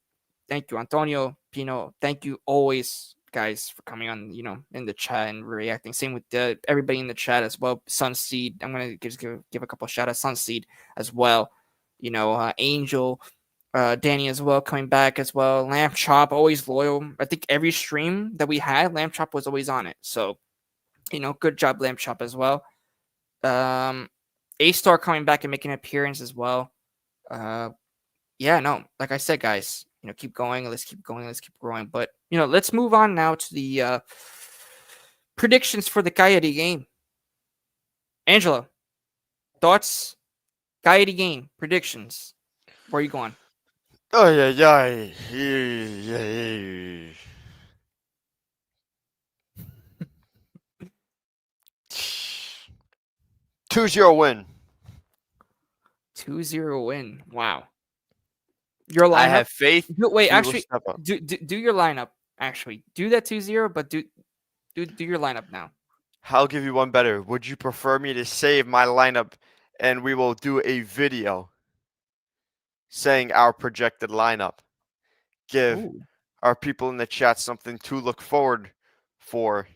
thank you, Antonio, Pino. Thank you always, guys, for coming on, you know, in the chat and reacting. Same with everybody in the chat as well. Sunseed, I'm gonna give a couple of shout outs. Sunseed as well. You know, Angel, Danny as well coming back as well. Lamp Chop always loyal. I think every stream that we had, Lamp Chop was always on it. So, you know, good job, Lamp Chop as well. A Star coming back and making an appearance as well. Yeah, no, like I said, guys, you know, keep going. Let's keep going. Let's keep growing. But, you know, let's move on now to the predictions for the Coyote game. Angelo, thoughts? Coyote game predictions. Where are you going? Oh yeah. 2-0 win. 2-0 win. Wow. Your I lineup. have faith. Wait, we will actually, step up. do your lineup. Actually, do that 2-0, but do your lineup now. I'll give you one better. Would you prefer me to save my lineup and we will do a video saying our projected lineup? Give Ooh. our people in the chat something to look forward for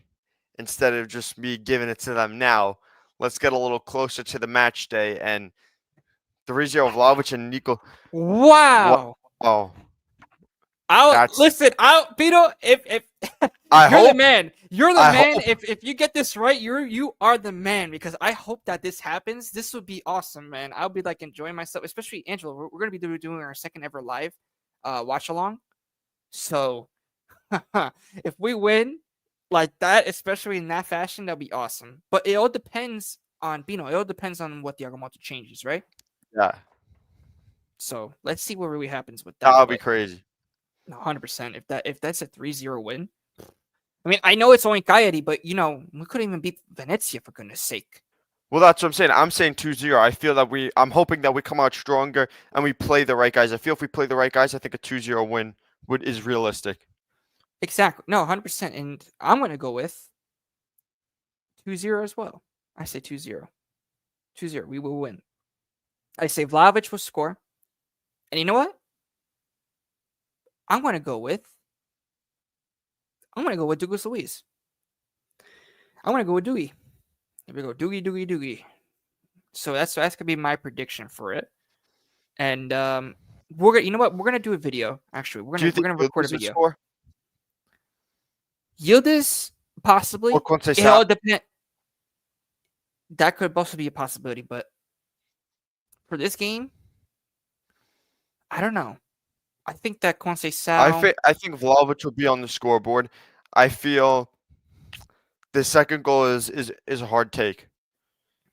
instead of just me giving it to them now. Let's get a little closer to the match day and 3-0 Vlahovic and Nico. Wow. Wow. Listen, Pino, if I you're hope the man. You're the I man. hope If you get this right, you are the man, because I hope that this happens. This would be awesome, man. I'll be like enjoying myself, especially Angela. We're gonna be doing our second ever live watch along. So if we win like that, especially in that fashion, that'll be awesome. But it all depends on Pino. It all depends on what the Agamotto changes, right? yeah. So let's see what really happens with that. That'll be But crazy. 100%. If that's a 3-0 win, I mean, I know it's only Coyote, but you know, we couldn't even beat Venezia, for goodness sake. Well, that's what I'm saying. I'm saying 2-0. I feel that I'm hoping that we come out stronger and we play the right guys. I feel if we play the right guys, I think a 2-0 win is realistic. Exactly. No, 100%. And I'm going to go with 2-0 as well. I say 2-0. 2-0. We will win. I say Vlahovic will score. And you know what? I'm going to go with Douglas Luiz. I'm going to go with Doogie. Here we go. Doogie. So that's going to be my prediction for it. And you know what? We're going to do a video. Actually, we're going to record a video. Score? Yildiz, possibly. Or It all depends. That could also be a possibility, but for this game, I don't know. I think that Conceição. I think Vlahovic will be on the scoreboard. I feel the second goal is a hard take.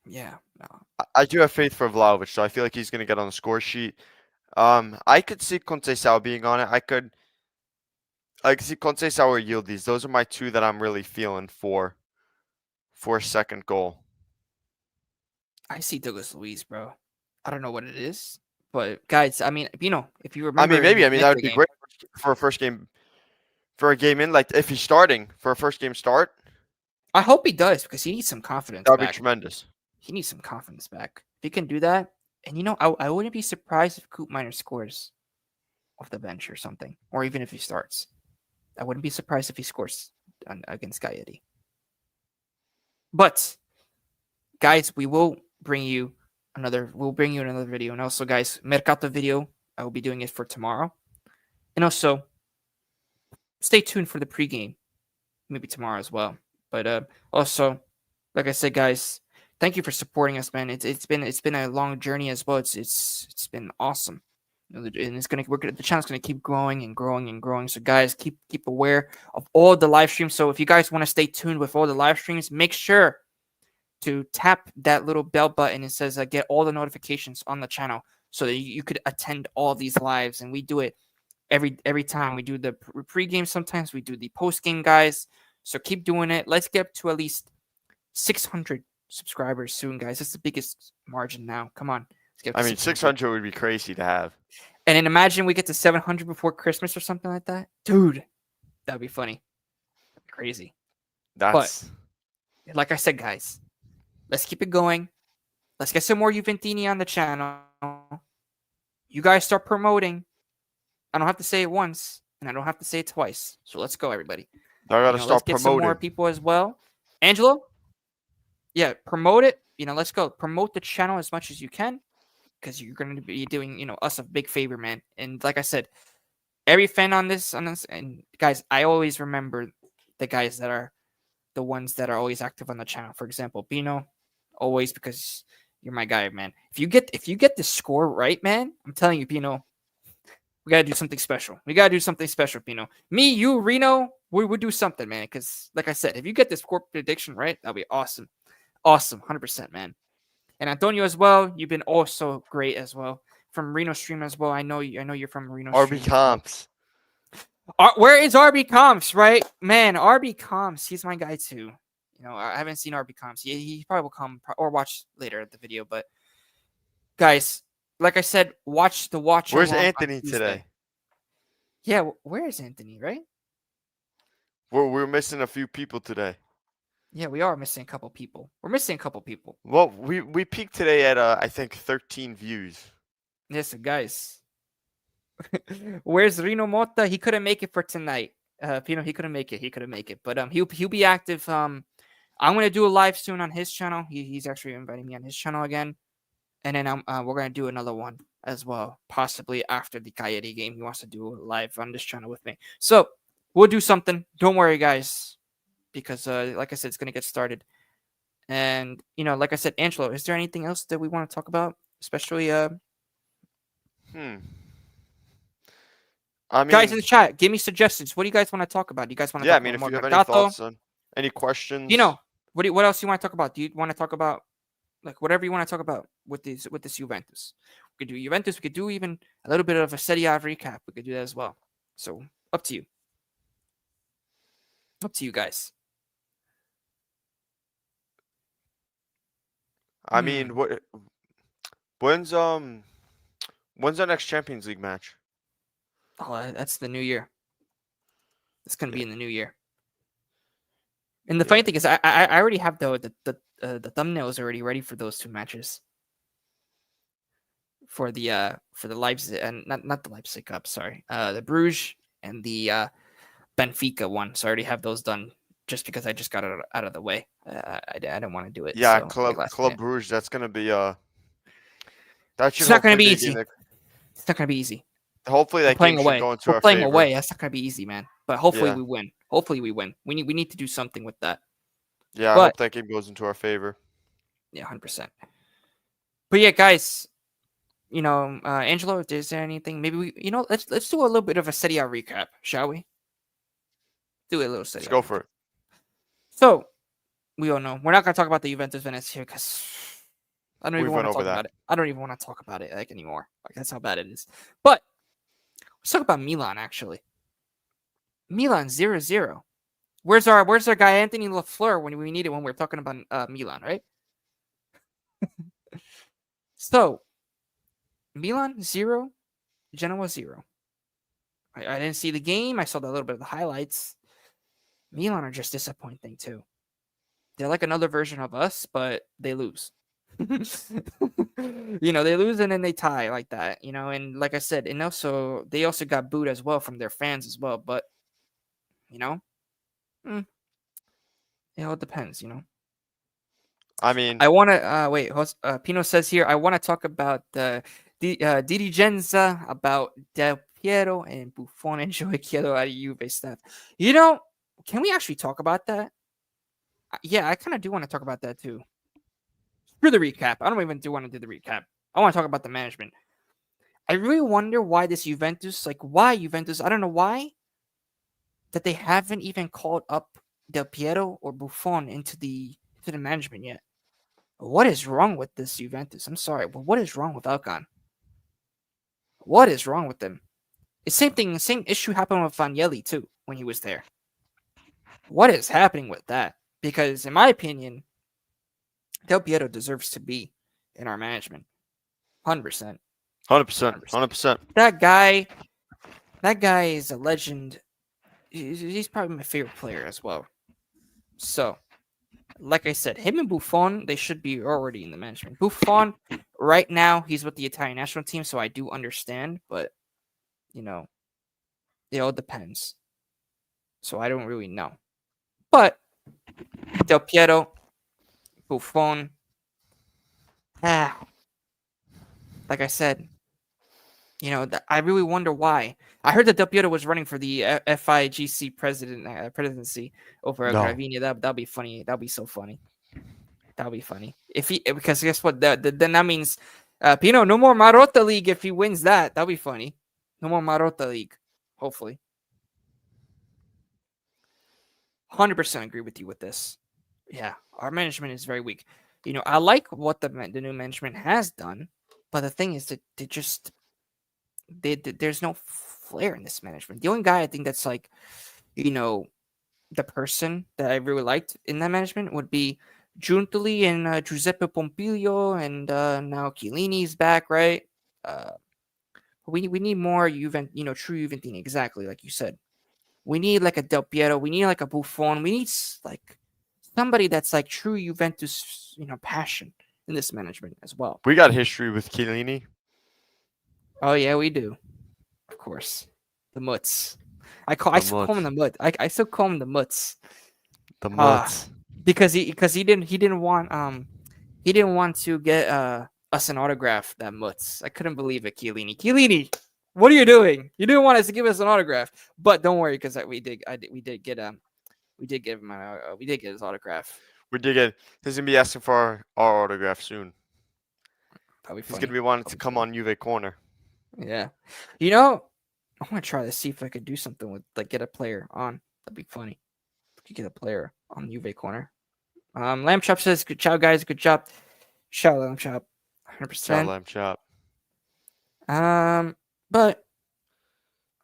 Yeah, no. I do have faith for Vlahovic, so I feel like he's going to get on the score sheet. I could see Conceição being on it. I could see Conceição or Yildiz. Those are my two that I'm really feeling for second goal. I see Douglas Luiz, bro. I don't know what it is, but guys, I mean, you know, if you remember, maybe. That would be great for a first game, for a game in. Like if he's starting for a first game start. I hope he does, because he needs some confidence. That would be tremendous. He needs some confidence back. If he can do that, and you know, I wouldn't be surprised if Coop Miner scores off the bench or something, or even if he starts. I wouldn't be surprised if he scores against Coyote. But guys, we'll bring you another video. And also, guys, Mercato video, I will be doing it for tomorrow. And also, stay tuned for the pregame, maybe tomorrow as well. But also, like I said, guys, thank you for supporting us, man. It's been a long journey as well. It's been awesome. And it's the channel's gonna keep growing and growing and growing. So guys, keep aware of all the live streams. So if you guys want to stay tuned with all the live streams, make sure to tap that little bell button. It says get all the notifications on the channel so that you could attend all these lives. And we do it every time. We do the pregame. Sometimes we do the postgame, guys. So keep doing it. Let's get up to at least 600 subscribers soon, guys. That's the biggest margin now. Come on. Let's get up to 600 would be crazy to have. And then imagine we get to 700 before Christmas or something like that. Dude, that would be funny. Crazy. That's... But, like I said, guys, let's keep it going. Let's get some more Juventini on the channel. You guys start promoting. I don't have to say it once, and I don't have to say it twice. So let's go, everybody. I got to start let's get promoting. Some more people as well. Angelo? Yeah, promote it. Let's go. Promote the channel as much as you can. Because you're going to be doing, us a big favor, man. And like I said, every fan on this, and guys, I always remember the guys that are the ones that are always active on the channel. For example, Bino, always, because you're my guy, man. If you get the score right, man, I'm telling you, Bino, we gotta do something special. We gotta do something special, Bino. Me, you, Reno, we would do something, man. Because like I said, if you get this score prediction right, that'll be awesome, 100%, man. And Antonio as well, you've been also great as well. From Reno Stream as well. I know you're from Reno RB Stream. Comps. Where is RB Comps, right? Man, RB Comps, he's my guy too. I haven't seen RB Comps. He probably will come or watch later at the video. But guys, like I said, watch. Where's Anthony today? Yeah, where is Anthony, right? We're missing a few people today. Yeah, we are missing a couple people. We're missing a couple people. Well, we peaked today at I think 13 views. Yes, guys. Where's Reno Mota? He couldn't make it for tonight. He couldn't make it. But he'll be active. I'm gonna do a live soon on his channel. He's actually inviting me on his channel again. And then we're gonna do another one as well, possibly after the Coyote game. He wants to do a live on this channel with me. So we'll do something. Don't worry, guys. Because like I said, it's going to get started. And, like I said, Angelo, is there anything else that we want to talk about? Especially, I mean, guys in the chat, give me suggestions. What do you guys want to talk about? Do you guys want to talk about more if you have Mercato? any thoughts on any questions? What else you want to talk about? Do you want to talk about, like, whatever you want to talk about with this Juventus? We could do Juventus. We could do even a little bit of a Serie A recap. We could do that as well. So, up to you. Up to you guys. I mean, when's our next Champions League match? Oh, that's the new year. It's gonna be in the new year. And the funny thing is, I already have the thumbnails already ready for those two matches. For the Leipzig and not the Leipzig Cup, sorry, the Bruges and the Benfica one. So I already have those done. Just because I just got it out of the way. I didn't want to do it. Yeah, so, Club Bruges, that's going to be it's not going to be easy. It's not going to be easy. Hopefully that game should go into our favor. Playing away, that's not going to be easy, man. But hopefully we win. Hopefully we win. We need to do something with that. Yeah, I hope that game goes into our favor. Yeah, 100%. But yeah, guys, Angelo, is there anything? Maybe we, let's do a little bit of a Serie A recap, shall we? Do a little Serie A. Let's go for it. So, we all know we're not going to talk about the Juventus Venice here because I don't even want to talk about it. I don't even want to talk about it anymore. Like, that's how bad it is. But let's talk about Milan, actually. Milan 0-0. Where's our guy Anthony Lafleur when we need it when we're talking about Milan, right? So, Milan 0, Genoa 0. I didn't see the game. I saw a little bit of the highlights. Milan are just disappointing too. They're like another version of us, but they lose. They lose and then they tie like that, and like I said, and also they also got booed as well from their fans as well, but it all depends, I mean, I want to wait. Pino says here, I want to talk about the dirigenza, about Del Piero and Buffon and Joey Chiedo out of Juve staff. Can we actually talk about that? Yeah, I kind of do want to talk about that too. Screw the recap. I don't even want to do the recap. I want to talk about the management. I really wonder why this Juventus, why Juventus, I don't know why, that they haven't even called up Del Piero or Buffon into the management yet. What is wrong with this Juventus? I'm sorry, but what is wrong with Alcon? What is wrong with them? The same issue happened with Agnelli too when he was there. What is happening with that? Because in my opinion, Del Piero deserves to be in our management. 100%. 100%. 100%. 100%. That guy is a legend. He's probably my favorite player as well. So, like I said, him and Buffon, they should be already in the management. Buffon, right now, he's with the Italian national team, so I do understand, but, it all depends. So I don't really know. But Del Piero, Buffon, like I said, I really wonder why. I heard that Del Piero was running for the FIGC presidency over No. Gravina. That'll be funny. That'll be so funny. That'll be funny. Because guess what? Then that means Pino, no more Marotta League if he wins that. That'll be funny. No more Marotta League. Hopefully. 100% agree with you with this. Yeah, our management is very weak. I like what the new management has done, but the thing is that there's no flair in this management. The only guy I think that's the person that I really liked in that management would be Giuntoli and Giuseppe Pompilio, and now Chiellini's back, right? We need more true Juventini, exactly like you said. We need like a Del Piero. We need like a Buffon. We need like somebody that's like true Juventus, passion in this management as well. We got history with Chiellini. Oh yeah, we do. Of course, the Mutz. I still call him the Mut. I still call him the Mutz. The Mutz. Because he didn't want to get us an autograph, that Mutz. I couldn't believe it, Chiellini. Chiellini, what are you doing? You didn't want us to give us an autograph, but don't worry, because we did get him. We did get his autograph. We did get. He's gonna be asking for our autograph soon. That'd be He's funny. gonna be wanting to come on JuveCorner. Yeah, I'm gonna try to see if I could do something with get a player on. That'd be funny. If we could get a player on JuveCorner. Lamb Chop says, "Good job, guys. Good job." Shout Lamb Chop, 100%. Lamb Chop. But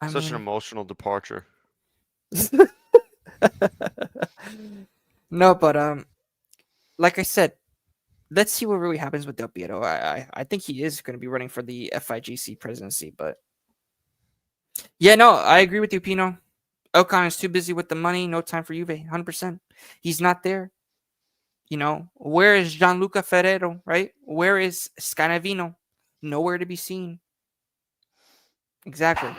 Such an emotional departure. No, but like I said, let's see what really happens with Del Piero. I think he is going to be running for the FIGC presidency, but yeah, no, I agree with you, Pino. Ocon is too busy with the money, no time for Juve, 100%. He's not there. Where is Gianluca Ferrero, right? Where is Scanavino? Nowhere to be seen. Exactly.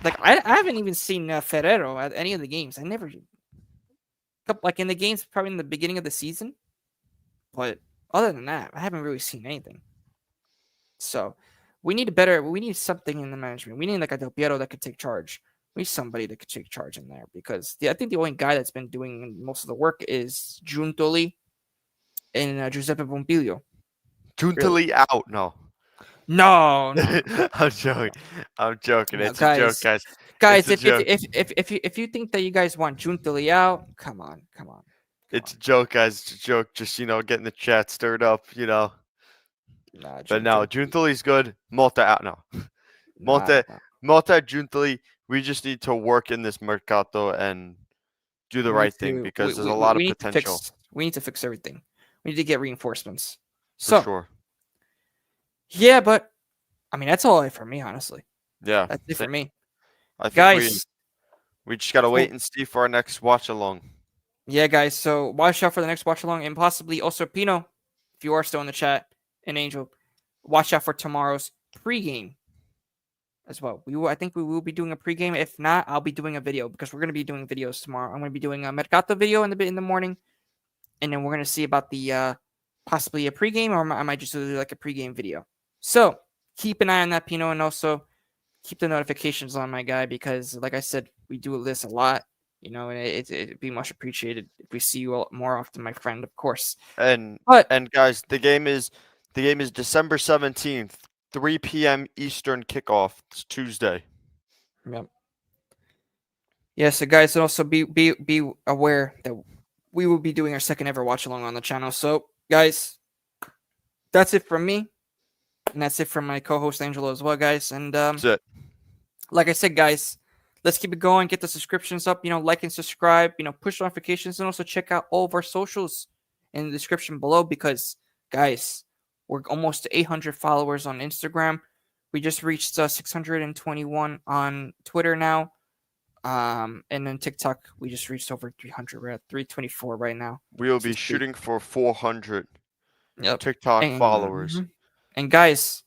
I haven't even seen Ferrero at any of the games. I never, in the games, probably in the beginning of the season. But other than that, I haven't really seen anything. So we need something in the management. We need like a Del Piero that could take charge. We need somebody that could take charge in there, because I think the only guy that's been doing most of the work is Giuntoli and Giuseppe Pompilio. Giuntoli really? Out? No. No. I'm joking. I'm joking. No, it's a joke, guys. Guys, if you think that you guys want Giuntoli out, come on. It's a joke, guys. It's a joke. Just getting the chat stirred up. Nah, but no, Giuntoli's good. Malta out now. Malta, Giuntoli. We just need to work in this mercato and do the right thing, because there's a lot of potential. We need to fix everything. We need to get reinforcements. For sure. Yeah, but that's all for me, honestly. Yeah, that's it for me. I think guys, we just gotta wait and see for our next watch along. Yeah, guys. So watch out for the next watch along, and possibly also Pino, if you are still in the chat, and Angel, watch out for tomorrow's pregame as well. I think we will be doing a pregame. If not, I'll be doing a video, because we're gonna be doing videos tomorrow. I'm gonna be doing a Mercato video in the morning, and then we're gonna see about the possibly a pregame, or I might just do like a pregame video. So keep an eye on that, Pino, and also keep the notifications on, my guy, because like I said, we do this a lot. And it'd be much appreciated if we see you more often, my friend, of course. And guys, the game is December 17th. 3 p.m. Eastern kickoff. It's Tuesday. Yep. Yeah, so guys, and also be aware that we will be doing our second ever watch along on the channel. So, guys, that's it from me, and that's it from my co-host Angelo as well, guys. And That's it. like I said, guys, let's keep it going. Get the subscriptions up. Like and subscribe. Push notifications, and also check out all of our socials in the description below. Because, guys, we're almost to 800 followers on Instagram. We just reached 621 on Twitter now. And then TikTok, we just reached over 300. We're at 324 right now. We'll be shooting for 400 Yep. TikTok followers. And guys,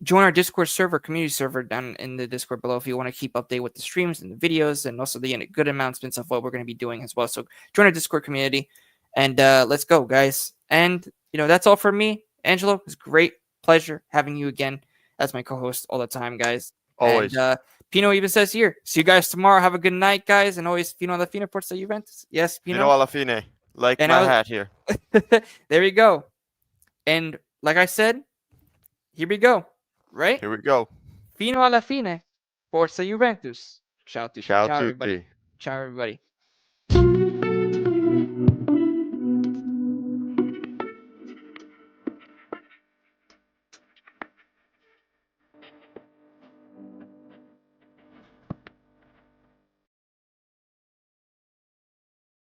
join our Discord server, community server down in the Discord below if you want to keep update with the streams and the videos and also the good announcements of what we're going to be doing as well. So join our Discord community and let's go, guys. And that's all for me. Angelo, it was great pleasure having you again as my co-host all the time, guys. Always. And Pino even says here, see you guys tomorrow. Have a good night, guys. And always Pino alla fine, forza Juventus. Yes, Pino. Fino alla fine. Like and my hat here. There we go. And like I said, here we go. Right? Here we go. Fino alla fine, forza Juventus. Ciao tutti. Ciao Ciao tutti. everybody. Ciao everybody.